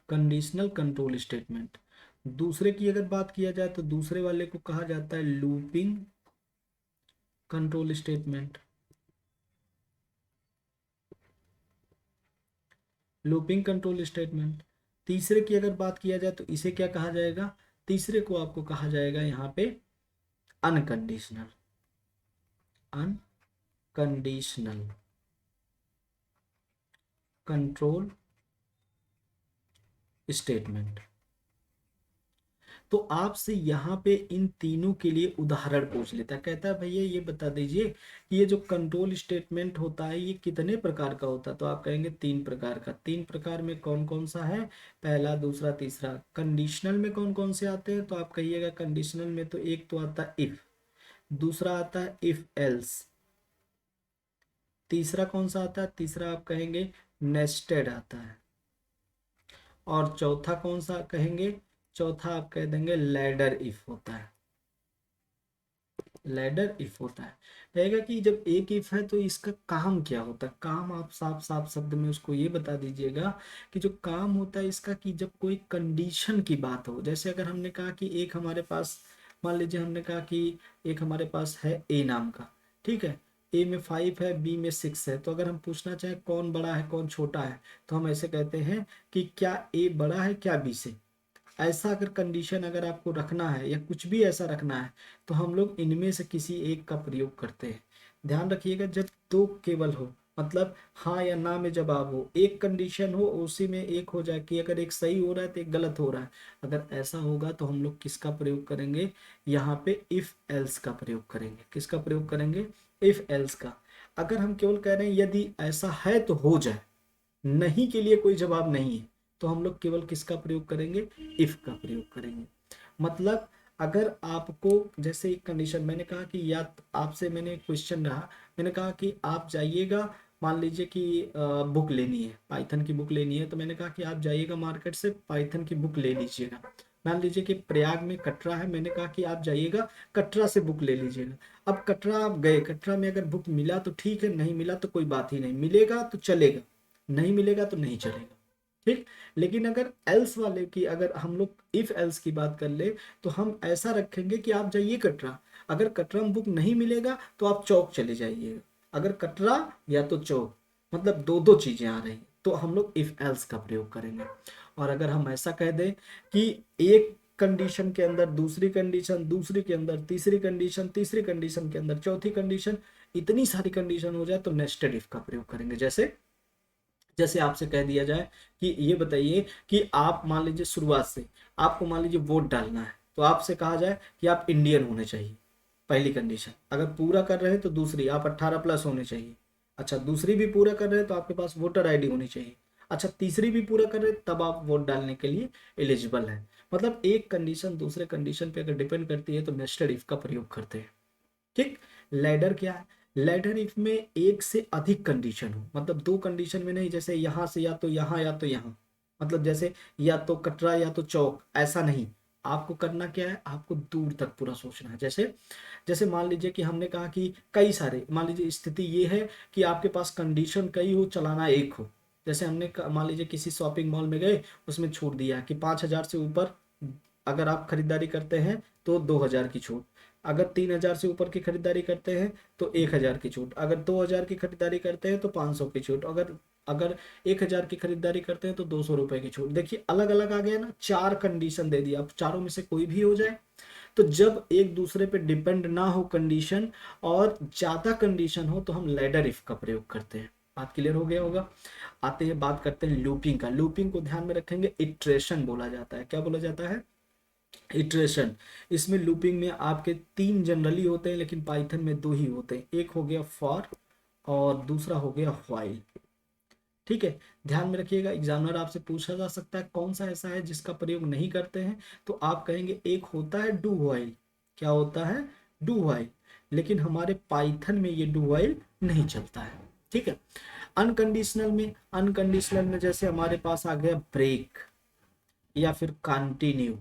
Conditional control statement. दूसरे की अगर बात किया जाए तो दूसरे वाले को कहा जाता है looping control statement. Looping control statement. तीसरे की अगर बात किया जाए तो इसे क्या कहा जाएगा? तीसरे को आपको कहा जाएगा यहाँ पे अनकंडीशनल। Unconditional control statement. तो आपसे यहाँ पे इन तीनों के लिए उदाहरण पूछ लेता है। कहता है भैया ये बता दीजिए कि ये जो कंट्रोल स्टेटमेंट होता है ये कितने प्रकार का होता है? तो आप कहेंगे तीन प्रकार का। तीन प्रकार में कौन कौन सा है? पहला, दूसरा, तीसरा। कंडीशनल में कौन कौन से आते हैं? तो आप कहिएगा कंडीशनल में तो एक तो आता है इफ, दूसरा आता है इफ एल्स, तीसरा कौन सा आता है? तीसरा आप कहेंगे नेस्टेड आता है, और चौथा कौन सा कहेंगे? चौथा आप कह देंगे लैडर इफ होता है। लैडर इफ होता है। कहेगा कि जब एक इफ है तो इसका काम क्या होता है? काम आप साफ साफ शब्द में उसको ये बता दीजिएगा कि जो काम होता है इसका, कि जब कोई कंडीशन की बात हो। जैसे अगर हमने कहा कि एक हमारे पास, मान लीजिए हमने कहा कि एक हमारे पास है ए नाम का, ठीक है, ए में 5 है, बी में 6 है। तो अगर हम पूछना चाहें कौन बड़ा है कौन छोटा है, तो हम ऐसे कहते हैं कि क्या ए बड़ा है क्या बी से। ऐसा अगर कंडीशन अगर आपको रखना है या कुछ भी ऐसा रखना है तो हम लोग इनमें से किसी एक का प्रयोग करते हैं। ध्यान रखिएगा, जब दो केवल हो, मतलब हाँ या ना में जवाब हो, एक कंडीशन हो उसी में एक हो जाए कि अगर एक सही हो रहा है तो एक गलत हो रहा है, अगर ऐसा होगा तो हम लोग किसका प्रयोग करेंगे? यहाँ पे इफ एल्स का प्रयोग करेंगे। किसका प्रयोग करेंगे? इफ एल्स का। अगर हम केवल कह रहे हैं यदि ऐसा है तो हो जाए, नहीं के लिए कोई जवाब नहीं है, तो हम लोग केवल किसका प्रयोग करेंगे? इफ का प्रयोग करेंगे। मतलब अगर आपको, जैसे एक कंडीशन मैंने कहा कि या आपसे मैंने क्वेश्चन रहा, मैंने कहा कि आप जाइएगा, मान लीजिए कि बुक लेनी है, पाइथन की बुक लेनी है, तो मैंने कहा कि आप जाइएगा मार्केट से पाइथन की बुक ले लीजिएगा। मान लीजिए कि प्रयाग में कटरा है, मैंने कहा कि आप जाइएगा कटरा से बुक ले लीजिएगा। अब कटरा आप गए, कटरा में अगर बुक मिला तो ठीक है, नहीं मिला तो कोई बात ही नहीं, मिलेगा तो चलेगा, नहीं मिलेगा तो नहीं चलेगा, ठीक। लेकिन अगर एल्स वाले की अगर हम लोग इफ एल्स की बात कर ले तो हम ऐसा रखेंगे कि आप जाइए कटरा, अगर कटरा में बुक नहीं मिलेगा तो आप चौक चले जाइए, अगर कटरा या तो चौक, मतलब दो दो चीजें आ रही, तो हम लोग इफ एल्स का प्रयोग करेंगे। और अगर हम ऐसा कह दें कि एक कंडीशन के अंदर दूसरी कंडीशन, दूसरी के अंदर तीसरी कंडीशन, तीसरी कंडीशन के अंदर चौथी कंडीशन, इतनी सारी कंडीशन हो जाए तो नेस्टेड इफ का प्रयोग करेंगे। जैसे जैसे आपसे कह दिया जाए कि ये बताइए कि आप मान लीजिए शुरुआत से आपको मान लीजिए वोट डालना है, तो आपसे कहा जाए कि आप इंडियन होने चाहिए, पहली कंडीशन। अगर पूरा कर रहे हैं तो दूसरी, आप 18+ होने चाहिए। अच्छा, दूसरी भी पूरा कर रहे हैं तो आपके पास वोटर आईडी होनी चाहिए। अच्छा, तीसरी भी पूरा कर रहे हैं तब आप वोट डालने के लिए एलिजिबल हैं। मतलब एक कंडीशन दूसरे कंडीशन पे अगर डिपेंड करती है तो नेस्टेड इफ का प्रयोग करते हैं, ठीक। लैडर क्या है? लैडर इफ में एक से अधिक कंडीशन हो, मतलब दो कंडीशन में नहीं, जैसे यहां से या तो यहां या तो यहां, मतलब जैसे या तो कटरा या तो चौक, ऐसा नहीं। आपको करना क्या है? आपको दूर तक पूरा सोचना है। जैसे जैसे मान लीजिए कि हमने कहा कि कई सारे, मान लीजिए स्थिति ये है कि आपके पास कंडीशन कई हो, चलाना एक हो। जैसे हमने मान लीजिए किसी शॉपिंग मॉल में गए, उसमें छूट दिया कि 5,000 से ऊपर अगर आप खरीदारी करते हैं तो 2,000 की छूट, अगर 3,000 से ऊपर की खरीदारी करते हैं तो 1,000 की छूट, अगर 2,000 की खरीदारी करते हैं तो 500 की छूट, अगर अगर 1,000 की खरीदारी करते हैं तो 200 रुपए की छूट। देखिए अलग अलग आ गया ना, चार कंडीशन दे दिया, अब चारों में से कोई भी हो जाए। तो जब एक दूसरे पे डिपेंड ना हो कंडीशन और ज्यादा कंडीशन हो तो हम लैडर इफ का प्रयोग करते हैं। बात क्लियर हो गया होगा। आते हैं बात करते हैं लूपिंग का। लूपिंग को ध्यान में रखेंगे, इटरेशन बोला जाता है। क्या बोला जाता है? इटरेशन। इसमें लूपिंग में आपके तीन जनरली होते हैं लेकिन पाइथन में दो ही होते हैं, एक हो गया फॉर और दूसरा हो गया व्हाइल, ठीक है। ध्यान में रखिएगा, एग्जामिनर आपसे पूछा जा सकता है कौन सा ऐसा है जिसका प्रयोग नहीं करते हैं, तो आप कहेंगे एक होता है डू व्हाइल। क्या होता है? Do while. लेकिन हमारे पाइथन में ये डू व्हाइल नहीं चलता है, ठीक है। अनकंडीशनल में जैसे हमारे पास आ गया ब्रेक या फिर कंटिन्यू,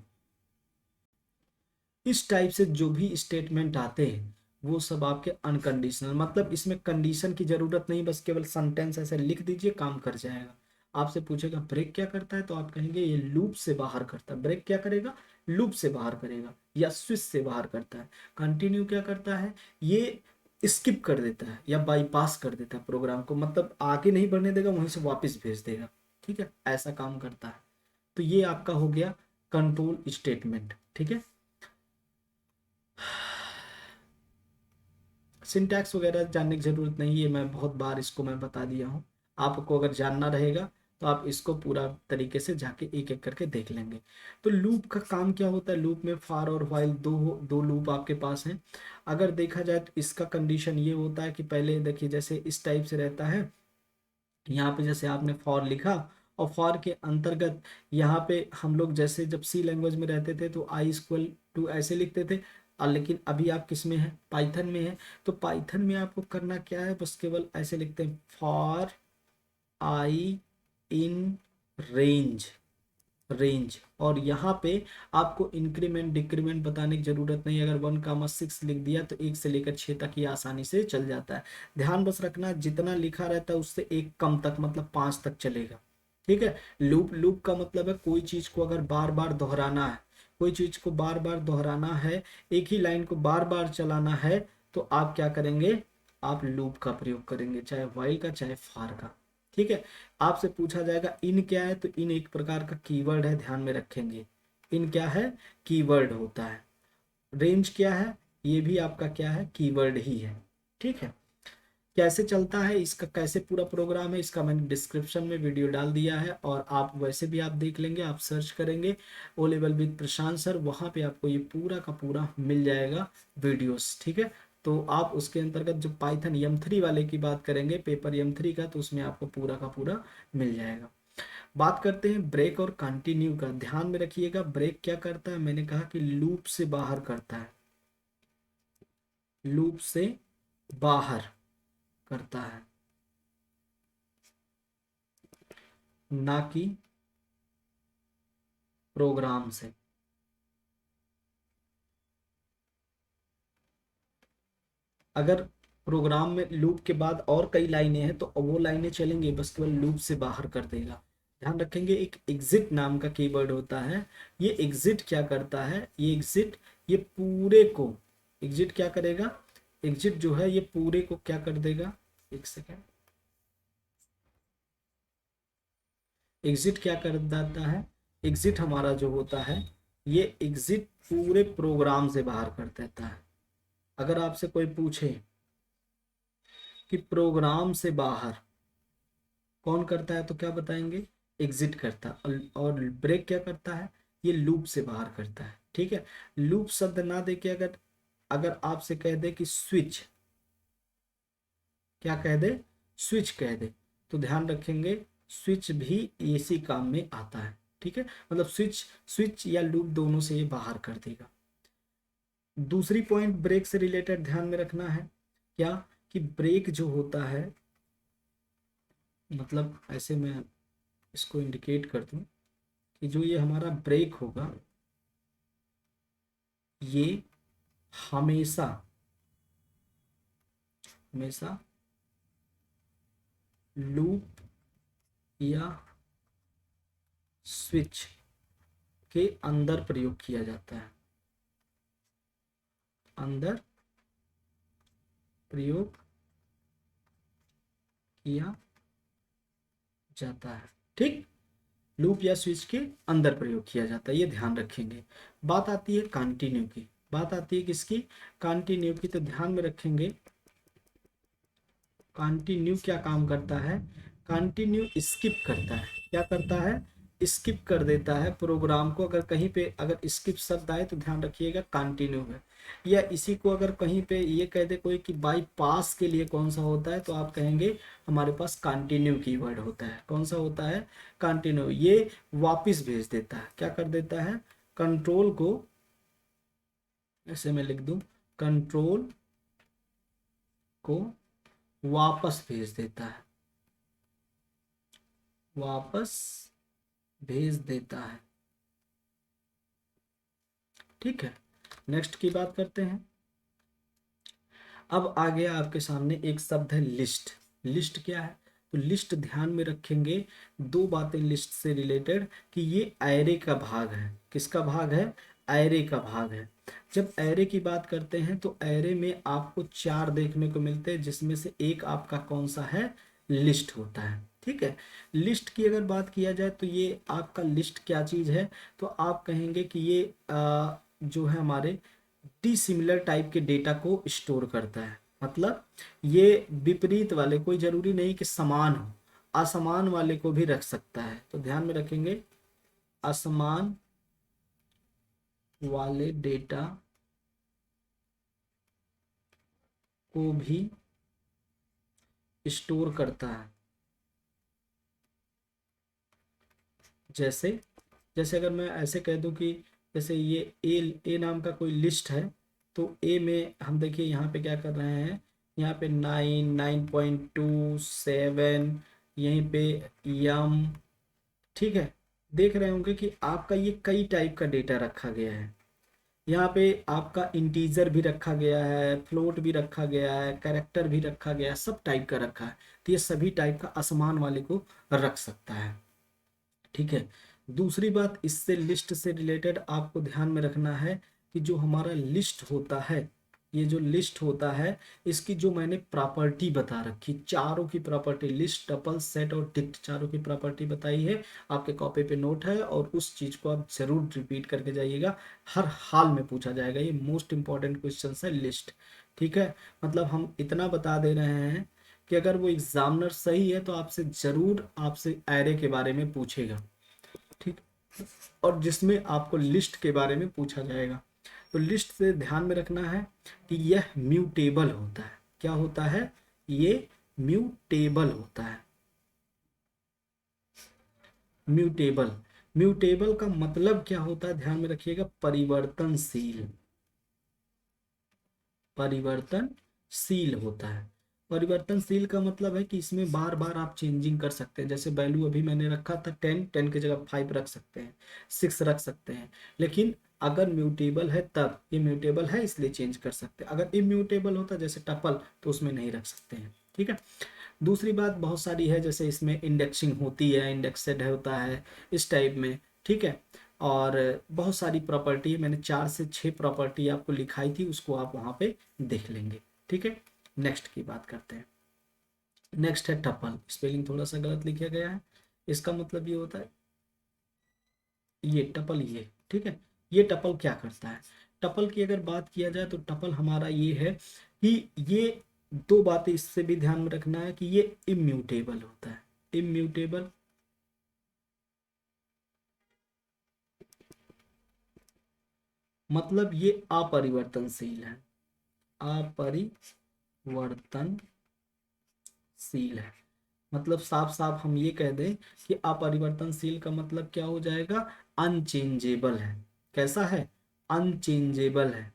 इस टाइप से जो भी स्टेटमेंट आते हैं वो सब आपके अनकंडीशनल, मतलब इसमें कंडीशन की जरूरत नहीं, बस केवल सेंटेंस ऐसे लिख दीजिए, काम कर जाएगा। आपसे पूछेगा ब्रेक क्या करता है, तो आप कहेंगे ये लूप से बाहर करता है। ब्रेक क्या करेगा, लूप से बाहर करेगा या स्विच से बाहर करता है। कंटिन्यू क्या करता है, ये स्किप कर देता है या बाईपास कर देता है प्रोग्राम को, मतलब आगे नहीं बढ़ने देगा, वहीं से वापस भेज देगा। ठीक है, ऐसा काम करता है। तो ये आपका हो गया कंट्रोल स्टेटमेंट। ठीक है, सिंटैक्स वगैरह जानने की ज़रूरत नहीं है, मैं बहुत बार इसको मैं बता दिया हूँ। आपको अगर जानना रहेगा तो आप इसको पूरा तरीके से जाके एक एक करके देख लेंगे। तो लूप का काम क्या होता है, लूप में फॉर और व्हाइल दो दो लूप आपके पास हैं। अगर देखा जाए तो इसका कंडीशन ये होता है कि पहले देखिए जैसे इस टाइप से रहता है, यहाँ पे जैसे आपने फॉर लिखा और फॉर के अंतर्गत यहाँ पे हम लोग जैसे जब सी लैंग्वेज में रहते थे तो आई इक्वल टू ऐसे लिखते थे, और लेकिन अभी आप किस में हैं, पाइथन में है। तो पाइथन में आपको करना क्या है, बस केवल ऐसे लिखते हैं फॉर आई इन रेंज, और यहाँ पे आपको इंक्रीमेंट डिक्रीमेंट बताने की जरूरत नहीं। अगर 1,6 लिख दिया तो 1 से लेकर 6 तक ये आसानी से चल जाता है। ध्यान बस रखना जितना लिखा रहता है उससे एक कम तक, मतलब 5 तक चलेगा। ठीक है, लूप का मतलब है कोई चीज को अगर बार बार दोहराना है, कोई चीज को बार बार दोहराना है, एक ही लाइन को बार बार चलाना है, तो आप क्या करेंगे, आप लूप का प्रयोग करेंगे, चाहे व्हाइल का चाहे फॉर का। ठीक है, आपसे पूछा जाएगा इन क्या है, तो इन एक प्रकार का कीवर्ड है, ध्यान में रखेंगे। इन क्या है, कीवर्ड होता है। रेंज क्या है, ये भी आपका क्या है, कीवर्ड ही है। ठीक है, कैसे चलता है इसका, कैसे पूरा प्रोग्राम है इसका मैंने डिस्क्रिप्शन में वीडियो डाल दिया है, और आप वैसे भी आप देख लेंगे, आप सर्च करेंगे O level with Prashant sir, वहाँ पे आपको ये पूरा का पूरा मिल जाएगा वीडियोस। ठीक है, तो आप उसके अंतर्गत जो पाइथन M3 वाले की बात करेंगे, पेपर M3 का, तो उसमें आपको पूरा का पूरा मिल जाएगा। बात करते हैं ब्रेक और कंटिन्यू का, ध्यान में रखिएगा। ब्रेक क्या करता है, मैंने कहा कि लूप से बाहर करता है, लूप से बाहर करता है, ना कि प्रोग्राम से। अगर प्रोग्राम में लूप के बाद और कई लाइनें हैं तो वो लाइनें चलेंगी, बस केवल लूप से बाहर कर देगा। ध्यान रखेंगे, एक एग्जिट नाम का कीवर्ड होता है। ये एग्जिट क्या करता है, ये एग्जिट ये पूरे को, एग्जिट क्या करेगा, एग्जिट जो है ये पूरे को क्या कर देगा, एक सेकेंड, एग्जिट क्या कर देता है, एग्जिट हमारा जो होता है ये एग्जिट पूरे प्रोग्राम से बाहर कर देता है। अगर आपसे कोई पूछे कि प्रोग्राम से बाहर कौन करता है तो क्या बताएंगे, एग्जिट करता है। और ब्रेक क्या करता है, ये लूप से बाहर करता है। ठीक है, लूप शब्द ना देके अगर अगर आपसे कह दे कि स्विच, क्या कह दे, स्विच कह दे, तो ध्यान रखेंगे स्विच भी इसी काम में आता है। ठीक है, मतलब स्विच स्विच या लूप दोनों से ये बाहर कर देगा। दूसरी पॉइंट ब्रेक से रिलेटेड ध्यान में रखना है, क्या कि ब्रेक जो होता है, मतलब ऐसे मैं इसको इंडिकेट कर दूं कि जो ये हमारा ब्रेक होगा ये हमेशा हमेशा लूप या स्विच के अंदर प्रयोग किया जाता है, अंदर प्रयोग किया जाता है। ठीक, लूप या स्विच के अंदर प्रयोग किया जाता है, ये ध्यान रखेंगे। बात आती है कंटिन्यू की, बात आती है किसकी, कंटिन्यू की। तो ध्यान में रखेंगे कंटिन्यू क्या काम करता है, कंटिन्यू स्किप करता है, क्या करता है, स्किप कर देता है प्रोग्राम को। अगर कहीं पे अगर स्किप शब्द आए तो ध्यान रखिएगा कंटिन्यू है। या इसी को अगर कहीं पे ये कह दे कोई कि बाई पास के लिए कौन सा होता है, तो आप कहेंगे हमारे पास कंटिन्यू कीवर्ड होता है। कौन सा होता है, कंटिन्यू। ये वापिस भेज देता है, क्या कर देता है, कंट्रोल को, ऐसे मैं लिख दूं, कंट्रोल को वापस भेज देता है। वापस भेज देता है। ठीक है, नेक्स्ट की बात करते हैं। अब आ गया आपके सामने एक शब्द है लिस्ट। लिस्ट क्या है? तो लिस्ट ध्यान में रखेंगे दो बातें लिस्ट से रिलेटेड, कि ये एरे का भाग है। किसका भाग है? एरे का भाग है। जब एरे की बात करते हैं तो एरे में आपको चार देखने को मिलते हैं, जिसमें से एक आपका कौन सा है? लिस्ट होता है। ठीक है, लिस्ट की अगर बात किया जाए तो ये आपका लिस्ट क्या चीज़ है? तो आप कहेंगे कि ये जो है हमारे डिसिमिलर टाइप के डेटा को स्टोर करता है। मतलब ये विपरीत वाले, कोई जरूरी नहीं कि समान हो, असमान वाले को भी रख सकता है। तो ध्यान में रखेंगे, असमान वाले डेटा को भी स्टोर करता है। जैसे जैसे अगर मैं ऐसे कह दूं कि जैसे ये ए नाम का कोई लिस्ट है, तो ए में हम देखिए यहाँ पे क्या कर रहे हैं, यहाँ पे 9.2 7, यहीं पे यम। ठीक है, देख रहे होंगे कि आपका ये कई टाइप का डेटा रखा गया है। यहाँ पे आपका इंटीजर भी रखा गया है, फ्लोट भी रखा गया है, कैरेक्टर भी रखा गया है, सब टाइप का रखा है। तो ये सभी टाइप का असमान वाले को रख सकता है। ठीक है, दूसरी बात इससे लिस्ट से रिलेटेड आपको ध्यान में रखना है कि जो हमारा लिस्ट होता है, ये जो लिस्ट होता है, इसकी जो मैंने प्रॉपर्टी बता रखी, चारों की प्रॉपर्टी, लिस्ट, टपल, सेट और डिक्ट, चारों की प्रॉपर्टी बताई है। आपके कॉपी पे नोट है और उस चीज को आप जरूर रिपीट करके जाइएगा, हर हाल में पूछा जाएगा। ये मोस्ट इंपॉर्टेंट क्वेश्चन है लिस्ट। ठीक है, मतलब हम इतना बता दे रहे हैं कि अगर वो एग्जामिनर सही है तो आपसे जरूर आपसे एरे के बारे में पूछेगा। ठीक, और जिसमें आपको लिस्ट के बारे में पूछा जाएगा। तो लिस्ट से ध्यान में रखना है कि यह म्यूटेबल होता है। क्या होता है? ये म्यूटेबल होता है। म्यूटेबल, म्यूटेबल का मतलब क्या होता है? ध्यान में रखिएगा, परिवर्तनशील। परिवर्तनशील होता है। परिवर्तनशील का मतलब है कि इसमें बार बार आप चेंजिंग कर सकते हैं। जैसे वैल्यू अभी मैंने रखा था 10, 10 की जगह 5 रख सकते हैं, 6 रख सकते हैं। लेकिन अगर म्यूटेबल है तब, ये म्यूटेबल है इसलिए चेंज कर सकते हैं। अगर इम्यूटेबल होता जैसे टपल, तो उसमें नहीं रख सकते हैं। ठीक है, दूसरी बात बहुत सारी है, जैसे इसमें इंडेक्सिंग होती है, इंडेक्सेड होता है इस टाइप में। ठीक है, और बहुत सारी प्रॉपर्टी, मैंने 4 से 6 प्रॉपर्टी आपको लिखाई थी, उसको आप वहाँ पे देख लेंगे। ठीक है, नेक्स्ट की बात करते हैं। नेक्स्ट है टपल। स्पेलिंग थोड़ा सा गलत लिखा गया है, इसका मतलब ये होता है ये टपल, ये। ठीक है, ये टपल क्या करता है? टपल की अगर बात किया जाए तो टपल हमारा ये है कि ये दो बातें इससे भी ध्यान में रखना है कि ये इम्यूटेबल होता है। इम्यूटेबल मतलब ये अपरिवर्तनशील है। अपरिवर्तनशील है, मतलब साफ साफ हम ये कह दें कि अपरिवर्तनशील का मतलब क्या हो जाएगा? अनचेंजेबल है। कैसा है? अनचेंजेबल है।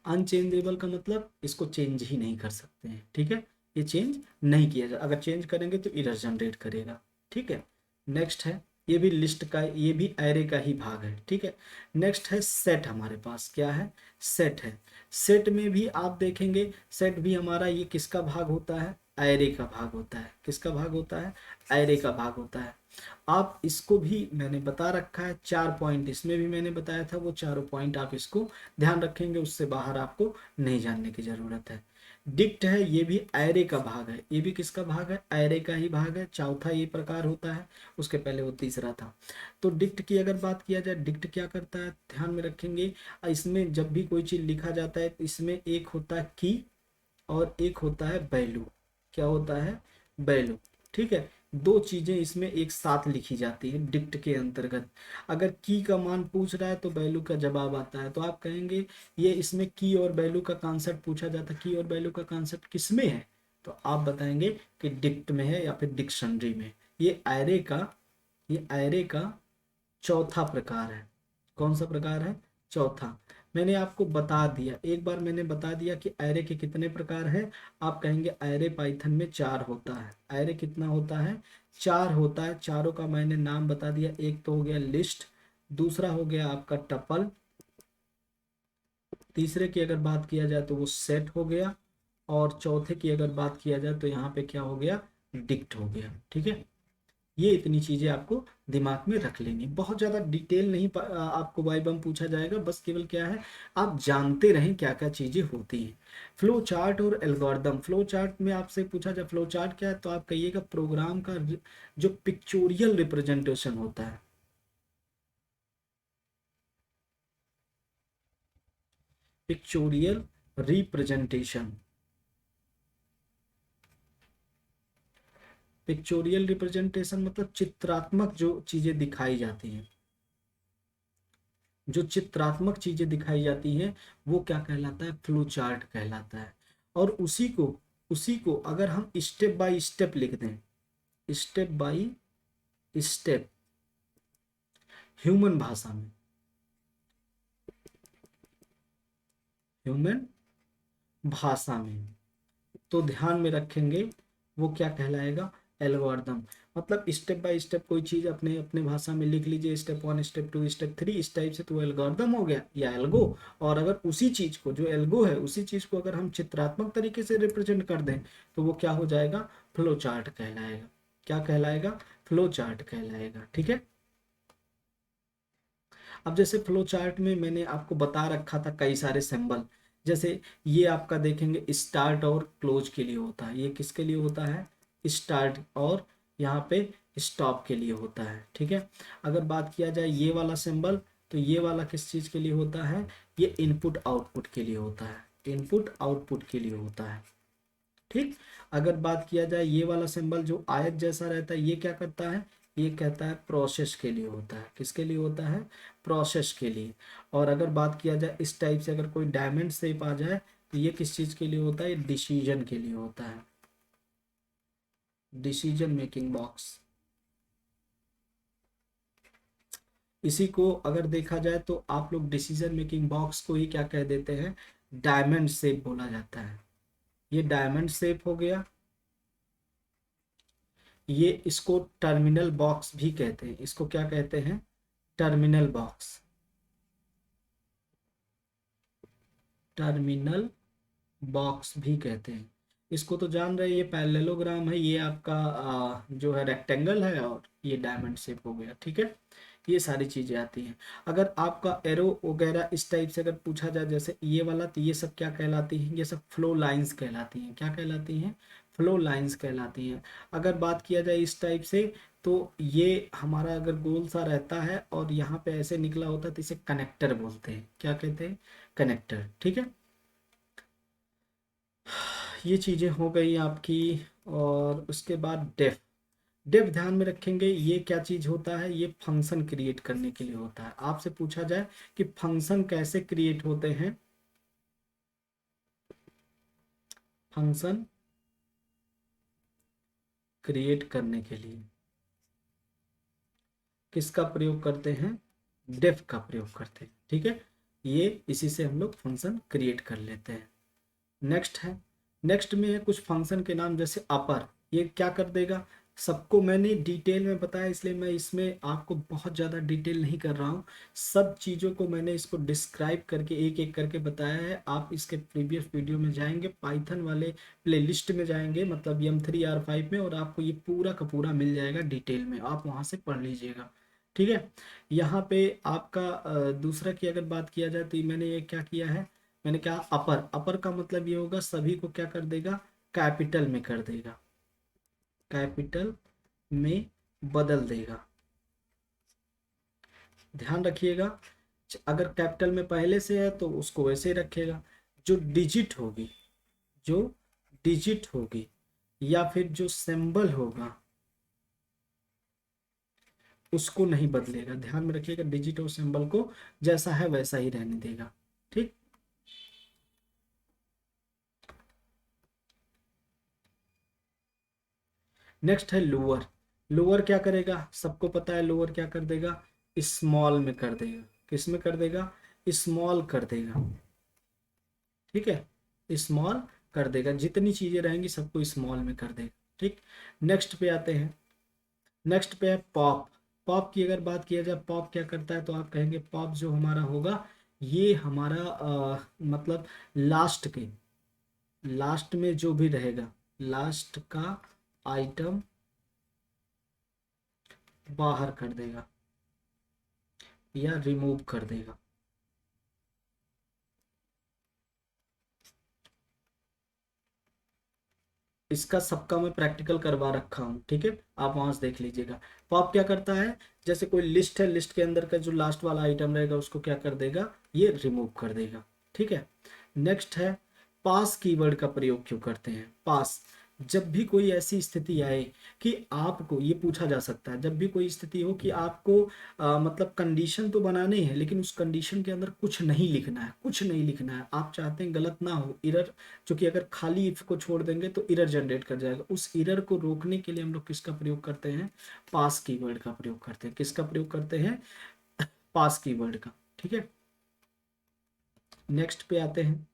अनचेंजेबल का मतलब इसको चेंज ही नहीं कर सकते हैं। ठीक है, ये चेंज नहीं किया जाए, अगर चेंज करेंगे तो एरर जनरेट करेगा। ठीक है, नेक्स्ट है, ये भी लिस्ट का, ये भी एरे का ही भाग है। ठीक है, नेक्स्ट है सेट। हमारे पास क्या है? सेट है। सेट में भी आप देखेंगे, सेट भी हमारा ये किसका भाग होता है? एरे का भाग होता है। किसका भाग होता है? एरे का भाग होता है। आप इसको भी मैंने बता रखा है, 4 पॉइंट इसमें भी मैंने बताया था, वो चारों पॉइंट आप इसको ध्यान रखेंगे, उससे बाहर आपको नहीं जानने की जरूरत है। डिक्ट है, ये भी एरे का भाग है। ये भी किसका भाग है? एरे का ही भाग है। चौथा ये प्रकार होता है, उसके पहले वो तीसरा था। तो डिक्ट की अगर बात किया जाए, डिक्ट क्या करता है ध्यान में रखेंगे, इसमें जब भी कोई चीज लिखा जाता है तो इसमें एक होता है की और एक होता है वैल्यू। क्या होता है? वैल्यू। ठीक है, दो चीजें इसमें एक साथ लिखी जाती है डिक्ट के अंतर्गत। अगर की का मान पूछ रहा है तो वैल्यू का जवाब आता है, तो आप कहेंगे ये इसमें की और वैल्यू का कॉन्सेप्ट पूछा जाता है, की और वैल्यू का कॉन्सेप्ट किस में है? तो आप बताएंगे कि डिक्ट में है या फिर डिक्शनरी में। ये एरे का ये एरे का चौथा प्रकार है। कौन सा प्रकार है? चौथा। मैंने आपको बता दिया, एक बार मैंने बता दिया कि एरे के कितने प्रकार हैं। आप कहेंगे एरे पाइथन में 4 होता है। एरे कितना होता है? 4 होता है। चारों का मैंने नाम बता दिया। एक तो हो गया लिस्ट, दूसरा हो गया आपका टपल, तीसरे की अगर बात किया जाए तो वो सेट हो गया, और चौथे की अगर बात किया जाए तो यहाँ पे क्या हो गया? डिक्ट हो गया। ठीक है, ये इतनी चीजें आपको दिमाग में रख लेनी। बहुत ज्यादा डिटेल नहीं आपको वाइबम पूछा जाएगा, बस केवल क्या है, आप जानते रहें क्या क्या चीजें होती हैं। फ्लो चार्ट और एल्गोरिदम। फ्लो चार्ट में आपसे पूछा जाए फ्लो चार्ट क्या है, तो आप कहिएगा प्रोग्राम का जो पिक्चोरियल रिप्रेजेंटेशन होता है। पिक्चोरियल रिप्रेजेंटेशन, पिक्चोरियल रिप्रेजेंटेशन मतलब चित्रात्मक जो चीजें दिखाई जाती हैं, जो चित्रात्मक चीजें दिखाई जाती हैं वो क्या कहलाता है? फ्लो चार्ट कहलाता है। और उसी को अगर हम स्टेप बाय स्टेप लिख दें, स्टेप बाय स्टेप, ह्यूमन भाषा में, ह्यूमन भाषा में, तो ध्यान में रखेंगे वो क्या कहलाएगा? एल्गोरिदम। मतलब स्टेप बाय स्टेप कोई चीज अपने अपने भाषा में लिख लीजिए, स्टेप 1 स्टेप 2 स्टेप 3 इस टाइप से, तो एल्गोरिदम हो गया या एल्गो। और अगर उसी चीज को, जो एल्गो है, उसी चीज को अगर हम चित्रात्मक तरीके से रिप्रेजेंट कर दें तो वो क्या हो जाएगा? फ्लो चार्ट कहलाएगा। क्या कहलाएगा? फ्लो चार्ट कहलाएगा। ठीक है, अब जैसे फ्लो चार्ट में मैंने आपको बता रखा था कई सारे सिंबल, जैसे ये आपका देखेंगे स्टार्ट और क्लोज के लिए होता है। ये किसके लिए होता है? स्टार्ट, और यहाँ पे स्टॉप के लिए होता है। ठीक है, अगर बात किया जाए ये वाला सिंबल, तो ये वाला किस चीज़ के लिए होता है? ये इनपुट आउटपुट के लिए होता है, इनपुट आउटपुट के लिए होता है। ठीक, अगर बात किया जाए ये वाला सिंबल जो आयत जैसा रहता है, ये क्या करता है? ये कहता है प्रोसेस के लिए होता है। किसके लिए होता है? प्रोसेस के लिए। और अगर बात किया जाए इस टाइप से, अगर कोई डायमंड शेप आ जाए तो ये किस चीज़ के लिए होता है? ये डिसीजन के लिए होता है, डिसीजन मेकिंग बॉक्स। इसी को अगर देखा जाए तो आप लोग डिसीजन मेकिंग बॉक्स को ही क्या कह देते हैं? डायमंड शेप बोला जाता है। ये डायमंड शेप हो गया। ये इसको टर्मिनल बॉक्स भी कहते हैं। इसको क्या कहते हैं? टर्मिनल बॉक्स, टर्मिनल बॉक्स भी कहते हैं। इसको तो जान रहे हैं, ये पैरेललोग्राम है, ये आपका जो है रेक्टेंगल है, और ये डायमंड शेप हो गया। ठीक है, ये सारी चीजें आती हैं। अगर आपका एरो वगैरह इस टाइप से अगर पूछा जाए, जैसे ये वाला, तो ये सब क्या कहलाती हैं? ये सब फ्लो लाइंस कहलाती हैं। क्या कहलाती हैं? फ्लो लाइंस कहलाती हैं। अगर बात किया जाए इस टाइप से, तो ये हमारा अगर गोल सा रहता है और यहाँ पे ऐसे निकला होता है, तो इसे कनेक्टर बोलते हैं। क्या कहते हैं? कनेक्टर। ठीक है, ये चीज़ें हो गई आपकी। और उसके बाद डेफ, डेफ ध्यान में रखेंगे, ये क्या चीज़ होता है? ये फंक्शन क्रिएट करने के लिए होता है। आपसे पूछा जाए कि फंक्शन कैसे क्रिएट होते हैं, फंक्शन क्रिएट करने के लिए किसका प्रयोग करते हैं? डेफ का प्रयोग करते हैं। ठीक है, ये इसी से हम लोग फंक्शन क्रिएट कर लेते हैं। नेक्स्ट है, नेक्स्ट में है कुछ फंक्शन के नाम, जैसे अपर, ये क्या कर देगा? सबको मैंने डिटेल में बताया, इसलिए मैं इसमें आपको बहुत ज़्यादा डिटेल नहीं कर रहा हूँ। सब चीज़ों को मैंने इसको डिस्क्राइब करके एक एक करके बताया है। आप इसके प्रीवियस वीडियो में जाएंगे, पाइथन वाले प्लेलिस्ट में जाएंगे, मतलब M3R5 में, और आपको ये पूरा का पूरा मिल जाएगा डिटेल में, आप वहाँ से पढ़ लीजिएगा। ठीक है, यहाँ पे आपका दूसरा की अगर बात किया जाए, तो मैंने ये क्या किया है, मैंने कहा अपर। अपर का मतलब ये होगा सभी को क्या कर देगा? कैपिटल में कर देगा, कैपिटल में बदल देगा। ध्यान रखिएगा, अगर कैपिटल में पहले से है तो उसको वैसे ही रखेगा। जो डिजिट होगी, जो डिजिट होगी, या फिर जो सिंबल होगा, उसको नहीं बदलेगा। ध्यान में रखिएगा, डिजिट और सिंबल को जैसा है वैसा ही रहने देगा। ठीक, नेक्स्ट है लोअर। लोअर क्या करेगा? सबको पता है लोअर क्या कर देगा? स्मॉल में कर देगा। किस में कर देगा? स्मॉल कर देगा, ठीक है, स्मॉल कर देगा, जितनी चीजें रहेंगी सबको स्मॉल में कर देगा, ठीक। नेक्स्ट पे आते हैं, नेक्स्ट पे है पॉप। पॉप की अगर बात किया जाए, पॉप क्या करता है, तो आप कहेंगे पॉप जो हमारा होगा, ये हमारा मतलब लास्ट के, लास्ट में जो भी रहेगा, लास्ट का आइटम बाहर कर देगा या रिमूव कर देगा। इसका सबका मैं प्रैक्टिकल करवा रखा हूँ, ठीक है, आप वहां से देख लीजिएगा। पॉप क्या करता है, जैसे कोई लिस्ट है, लिस्ट के अंदर का जो लास्ट वाला आइटम रहेगा उसको क्या कर देगा, ये रिमूव कर देगा, ठीक है। नेक्स्ट है पास कीवर्ड का प्रयोग क्यों करते हैं। पास, जब भी कोई ऐसी स्थिति आए कि आपको ये पूछा जा सकता है, जब भी कोई स्थिति हो कि आपको मतलब कंडीशन तो बनानी है, लेकिन उस कंडीशन के अंदर कुछ नहीं लिखना है, कुछ नहीं लिखना है, आप चाहते हैं गलत ना हो, एरर, क्योंकि अगर खाली इफ को छोड़ देंगे तो एरर जनरेट कर जाएगा, उस एरर को रोकने के लिए हम लोग किसका प्रयोग करते हैं, पास कीवर्ड का प्रयोग करते हैं। किसका प्रयोग करते हैं, पास कीवर्ड का, ठीक है। नेक्स्ट पे आते हैं,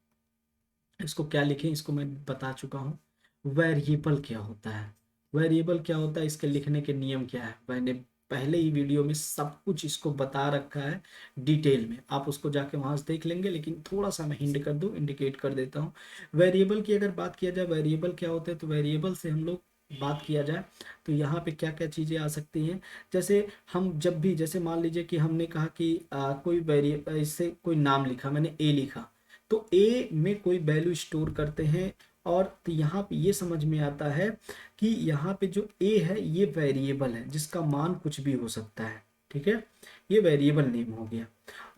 इसको क्या लिखें, इसको मैं बता चुका हूँ। वेरिएबल क्या होता है, वेरिएबल क्या होता है, इसके लिखने के नियम क्या है, मैंने पहले ही वीडियो में सब कुछ इसको बता रखा है डिटेल में, आप उसको जाके वहां से देख लेंगे, लेकिन थोड़ा सा मैं हिंट कर दूं, इंडिकेट कर देता हूँ। वेरिएबल की अगर बात किया जाए, वेरिएबल क्या होते हैं, तो वेरिएबल से हम लोग बात किया जाए तो यहाँ पे क्या क्या चीज़ें आ सकती हैं। जैसे हम जब भी, जैसे मान लीजिए कि हमने कहा कि कोई वेरिएबल, इससे कोई नाम लिखा, मैंने ए लिखा, तो ए में कोई वैल्यू स्टोर करते हैं, और तो यहाँ पे ये समझ में आता है कि यहाँ पे जो ए है ये वेरिएबल है जिसका मान कुछ भी हो सकता है, ठीक है, ये वेरिएबल नेम हो गया।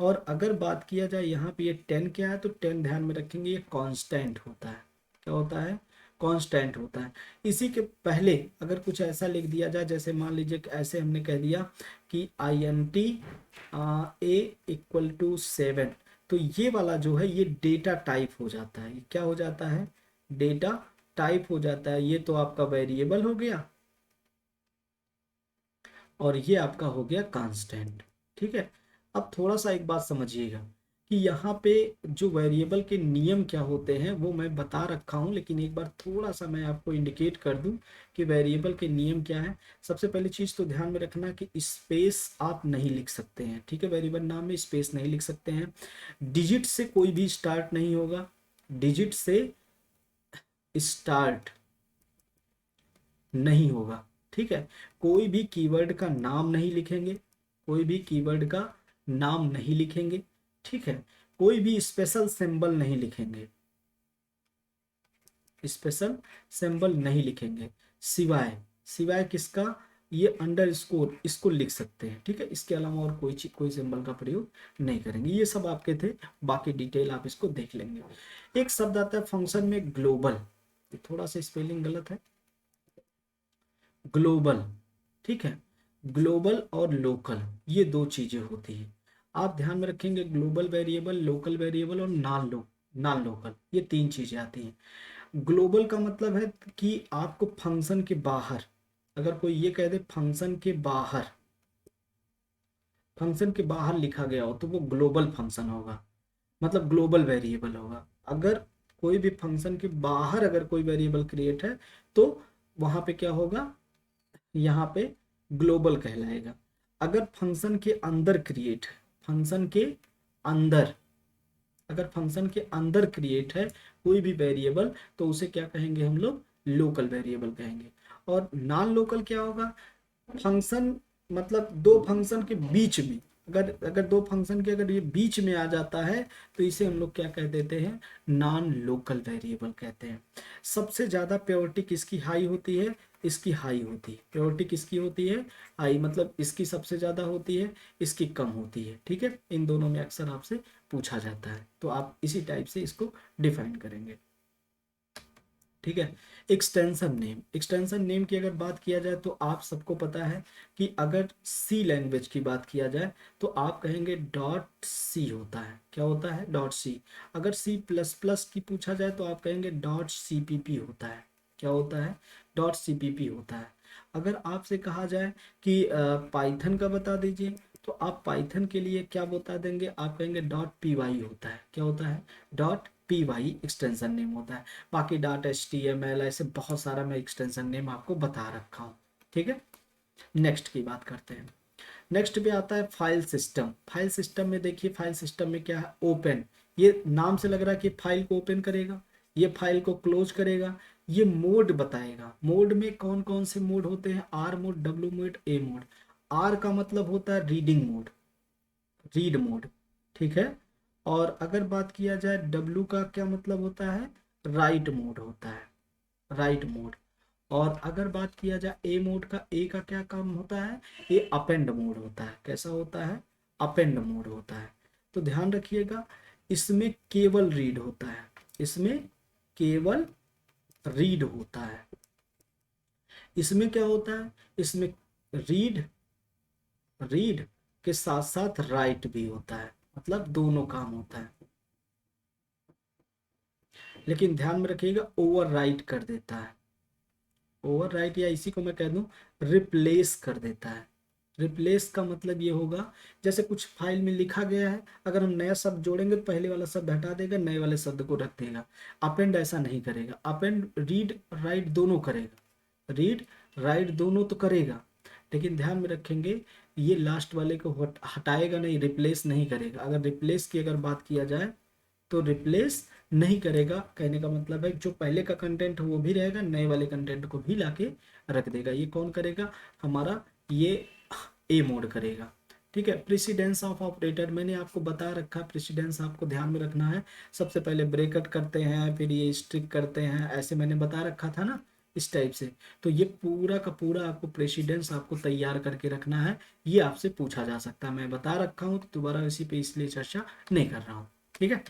और अगर बात किया जाए यहाँ पे ये 10 क्या है, तो 10 ध्यान में रखेंगे, ये कांस्टेंट होता है। क्या होता है, कांस्टेंट होता है। इसी के पहले अगर कुछ ऐसा लिख दिया जाए, जैसे मान लीजिए कि ऐसे हमने कह दिया कि INT A इक्वल टू 7, तो ये वाला जो है ये डेटा टाइप हो जाता है, ये क्या हो जाता है, डेटा टाइप हो जाता है। ये तो आपका वेरिएबल हो गया और ये आपका हो गया कांस्टेंट, ठीक है। अब थोड़ा सा एक बात समझिएगा कि यहाँ पे जो वेरिएबल के नियम क्या होते हैं वो मैं बता रखा हूँ, लेकिन एक बार थोड़ा सा मैं आपको इंडिकेट कर दूं कि वेरिएबल के नियम क्या है। सबसे पहली चीज़ तो ध्यान में रखना कि स्पेस आप नहीं लिख सकते हैं, ठीक है, वेरिएबल नाम में स्पेस नहीं लिख सकते हैं। डिजिट से कोई भी स्टार्ट नहीं होगा, डिजिट से स्टार्ट नहीं होगा, ठीक है। कोई भी कीवर्ड का नाम नहीं लिखेंगे, कोई भी कीवर्ड का नाम नहीं लिखेंगे, ठीक है। कोई भी स्पेशल सिंबल नहीं लिखेंगे, स्पेशल सिंबल नहीं लिखेंगे, सिवाय, सिवाय किसका, ये अंडर स्कोर, इसको लिख सकते हैं, ठीक है। इसके अलावा और कोई चीज, कोई सिंबल का प्रयोग नहीं करेंगे। ये सब आपके थे, बाकी डिटेल आप इसको देख लेंगे। एक शब्द आता है फंक्शन में, ग्लोबल, थोड़ा सा स्पेलिंग गलत है, ग्लोबल, ठीक है। ग्लोबल और लोकल ये दो चीजें होती हैं, आप ध्यान में रखेंगे। ग्लोबल वेरिएबल, लोकल वेरिएबल और नॉन लोकल, ये तीन चीजें आती हैं। ग्लोबल का मतलब है कि आपको फंक्शन के बाहर, अगर कोई ये कह दे फंक्शन के बाहर, फंक्शन के बाहर लिखा गया हो तो वो ग्लोबल फंक्शन होगा, मतलब ग्लोबल वेरिएबल होगा। अगर कोई भी फंक्शन के बाहर अगर कोई वेरिएबल क्रिएट है तो वहां पे क्या होगा, यहाँ पे ग्लोबल कहलाएगा। अगर फंक्शन के अंदर क्रिएट है, फंक्शन के अंदर, अगर फंक्शन के अंदर क्रिएट है कोई भी वेरिएबल तो उसे क्या कहेंगे हम लोग, लोकल वेरिएबल कहेंगे। और नॉन लोकल क्या होगा, फंक्शन, मतलब दो फंक्शन के बीच में, अगर अगर दो फंक्शन के अगर ये बीच में आ जाता है तो इसे हम लोग क्या कह देते हैं, नॉन लोकल वेरिएबल कहते हैं। सबसे ज्यादा प्योरिटी किसकी हाई होती है, इसकी हाई होती है। प्योरिटी किसकी होती है, हाई, मतलब इसकी सबसे ज्यादा होती है, इसकी कम होती है, ठीक है। इन दोनों में अक्सर आपसे पूछा जाता है, तो आप इसी टाइप से इसको डिफाइन करेंगे, ठीक है। एक्सटेंशन नेम, एक्सटेंशन नेम की अगर बात किया जाए तो आप सबको पता है कि अगर सी लैंग्वेज की बात किया जाए तो आप कहेंगे डॉट सी होता है। क्या होता है, डॉट सी। अगर सी प्लस प्लस की पूछा जाए तो आप कहेंगे डॉट CPP होता है। क्या होता है, डॉट CPP होता है। अगर आपसे कहा जाए कि पाइथन का बता दीजिए तो आप पाइथन के लिए क्या बता देंगे, आप कहेंगे डॉट पी वाई होता है, क्या होता है, dot P Y extension name होता है। बाकी dot H T M L ऐसे बहुत सारा मैं एक्सटेंशन नेम आपको बता रखा हूँ, ठीक है। नेक्स्ट की बात करते हैं। नेक्स्ट पे आता है फाइल सिस्टम। फाइल सिस्टम में देखिए, फाइल सिस्टम में क्या है, ओपन, ये नाम से लग रहा है कि फाइल को ओपन करेगा, ये फाइल को क्लोज करेगा, ये मोड बताएगा। मोड में कौन कौन से मोड होते हैं, R mode, W mode, A mode. R का मतलब होता है रीडिंग मोड, रीड मोड, ठीक है। और अगर बात किया जाए डब्ल्यू का क्या मतलब होता है, राइट मोड होता है, राइट मोड। और अगर बात किया जाए ए मोड का, ए का क्या काम होता है, ये अपेंड मोड होता है। कैसा होता है, अपेंड मोड होता है। तो ध्यान रखिएगा, इसमें केवल रीड होता है, इसमें केवल रीड होता है। इसमें क्या होता है, इसमें रीड, रीड के साथ साथ राइट भी होता है, मतलब दोनों काम होता है। लेकिन ध्यान में रखिएगा, ओवर राइट कर देता है, ओवर राइट, या इसी को मैं कह दूं रिप्लेस कर देता है। रिप्लेस का मतलब ये होगा, जैसे कुछ फाइल में लिखा गया है, अगर हम नया शब्द जोड़ेंगे तो पहले वाला शब्द हटा देगा, नए वाले शब्द को रख देगा। अपेंड ऐसा नहीं करेगा, अपेंड रीड राइट दोनों करेगा, रीड राइट दोनों तो करेगा, लेकिन ध्यान में रखेंगे ये लास्ट वाले को हटाएगा नहीं, रिप्लेस नहीं करेगा। अगर रिप्लेस की अगर बात किया जाए तो रिप्लेस नहीं करेगा, कहने का मतलब है जो पहले का कंटेंट है वो भी रहेगा, नए वाले कंटेंट को भी लाके रख देगा। ये कौन करेगा, हमारा ये ए मोड करेगा, ठीक है। प्रेसिडेंस ऑफ ऑपरेटर मैंने आपको बता रखा, प्रेसिडेंस आपको ध्यान में रखना है। सबसे पहले ब्रेकेट करते हैं, फिर ये स्ट्रिक करते हैं, ऐसे मैंने बता रखा था ना, इस टाइप से। तो ये पूरा का पूरा आपको प्रेसिडेंस आपको तैयार करके रखना है, ये आपसे पूछा जा सकता है। मैं बता रखा हूँ तो दोबारा इसी पे इसलिए चर्चा नहीं कर रहा हूँ, ठीक है।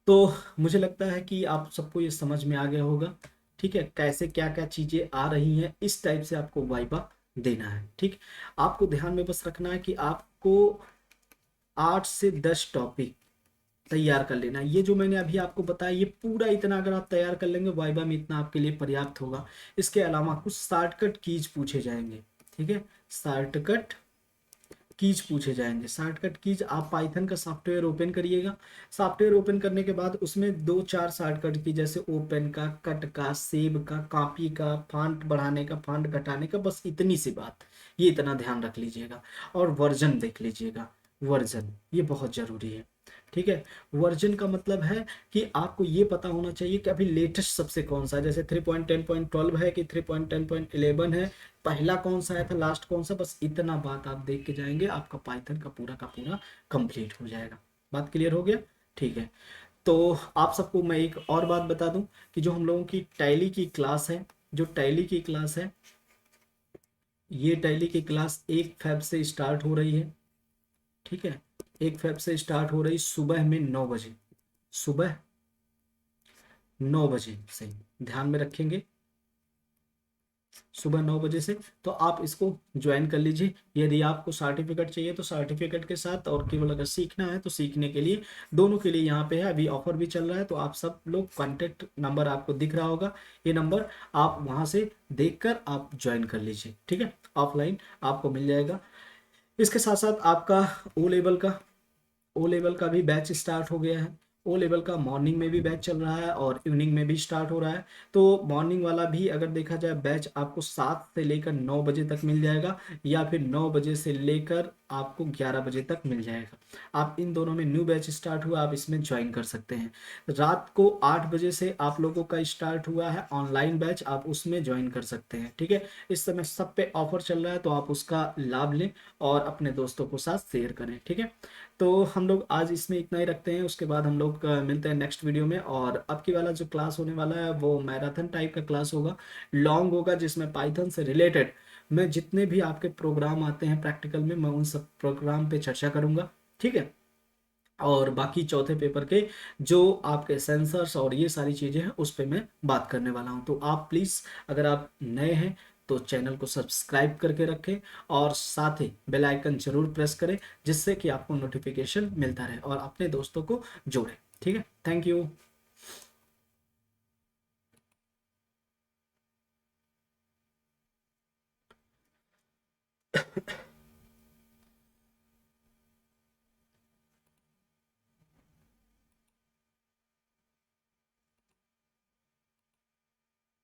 तो मुझे लगता है कि आप सबको ये समझ में आ गया होगा, ठीक है, कैसे क्या क्या चीज़ें आ रही हैं, इस टाइप से आपको वाइवा देना है, ठीक। आपको ध्यान में बस रखना है कि आपको 8 से 10 टॉपिक तैयार कर लेना है। ये जो मैंने अभी आपको बताया, ये पूरा इतना अगर आप तैयार कर लेंगे वाइवा में, इतना आपके लिए पर्याप्त होगा। इसके अलावा कुछ शॉर्टकट कीज पूछे जाएंगे, ठीक है, शॉर्टकट कीज पूछे जाएंगे। शॉर्टकट कीज, आप पाइथन का सॉफ्टवेयर ओपन करिएगा, सॉफ्टवेयर ओपन करने के बाद उसमें 2-4 शॉर्टकट की, जैसे ओपन का, कट का, सेव का, कॉपी का, फॉन्ट बढ़ाने का, फॉन्ट घटाने का, बस इतनी सी बात, ये इतना ध्यान रख लीजिएगा। और वर्जन देख लीजिएगा, वर्जन ये बहुत ज़रूरी है, ठीक है। वर्जन का मतलब है कि आपको ये पता होना चाहिए कि अभी लेटेस्ट सबसे कौन सा है, जैसे 3.10.12 है कि 3.10.11 है, पहला कौन सा आया था, लास्ट कौन सा, बस इतना बात आप देख के जाएंगे, आपका पाइथन का पूरा कंप्लीट हो जाएगा। बात क्लियर हो गया, ठीक है। तो आप सबको मैं एक और बात बता दूं कि जो हम लोगों की टैली की क्लास है, जो टैली की क्लास है, ये टैली की क्लास 1 फेब से स्टार्ट हो रही है, ठीक है। 1 फेब से स्टार्ट हो रही, सुबह में 9 बजे, सुबह 9 बजे से, ध्यान में रखेंगे, सुबह 9 बजे से। तो आप इसको ज्वाइन कर लीजिए। यदि आपको सर्टिफिकेट चाहिए तो सर्टिफिकेट के साथ, और केवल अगर सीखना है तो सीखने के लिए, दोनों के लिए यहाँ पे है, अभी ऑफर भी चल रहा है। तो आप सब लोग, कॉन्टेक्ट नंबर आपको दिख रहा होगा, ये नंबर, आप वहाँ से देखकर आप ज्वाइन कर लीजिए, ठीक है। ऑफलाइन आपको मिल जाएगा। इसके साथ साथ आपका ओ लेवल का, ओ लेवल का भी बैच स्टार्ट हो गया है। ओ लेवल का मॉर्निंग में भी बैच चल रहा है और इवनिंग में भी स्टार्ट हो रहा है। तो मॉर्निंग वाला भी अगर देखा जाए बैच आपको 7 से लेकर 9 बजे तक मिल जाएगा, या फिर 9 बजे से लेकर आपको 11 बजे तक मिल जाएगा। आप इन दोनों में न्यू बैच स्टार्ट हुआ, आप इसमें ज्वाइन कर सकते हैं। रात को 8 बजे से आप लोगों का स्टार्ट हुआ है ऑनलाइन बैच, आप उसमें ज्वाइन कर सकते हैं, ठीक है। इस समय सब पे ऑफर चल रहा है, तो आप उसका लाभ लें और अपने दोस्तों को साथ शेयर करें, ठीक है। तो हम लोग आज इसमें इतना ही रखते हैं, उसके बाद हम लोग मिलते हैं नेक्स्ट वीडियो में। और अब की वाला जो क्लास होने वाला है वो मैराथन टाइप का क्लास होगा, लॉन्ग होगा, जिसमें पाइथन से रिलेटेड मैं जितने भी आपके प्रोग्राम आते हैं प्रैक्टिकल में, मैं उन सब प्रोग्राम पे चर्चा करूंगा, ठीक है। और बाकी चौथे पेपर के जो आपके सेंसर्स और ये सारी चीज़ें हैं उस पर मैं बात करने वाला हूँ। तो आप प्लीज़, अगर आप नए हैं तो चैनल को सब्सक्राइब करके रखें, और साथ ही बेल आइकन जरूर प्रेस करें, जिससे कि आपको नोटिफिकेशन मिलता रहे, और अपने दोस्तों को जोड़ें, ठीक है। Thank you.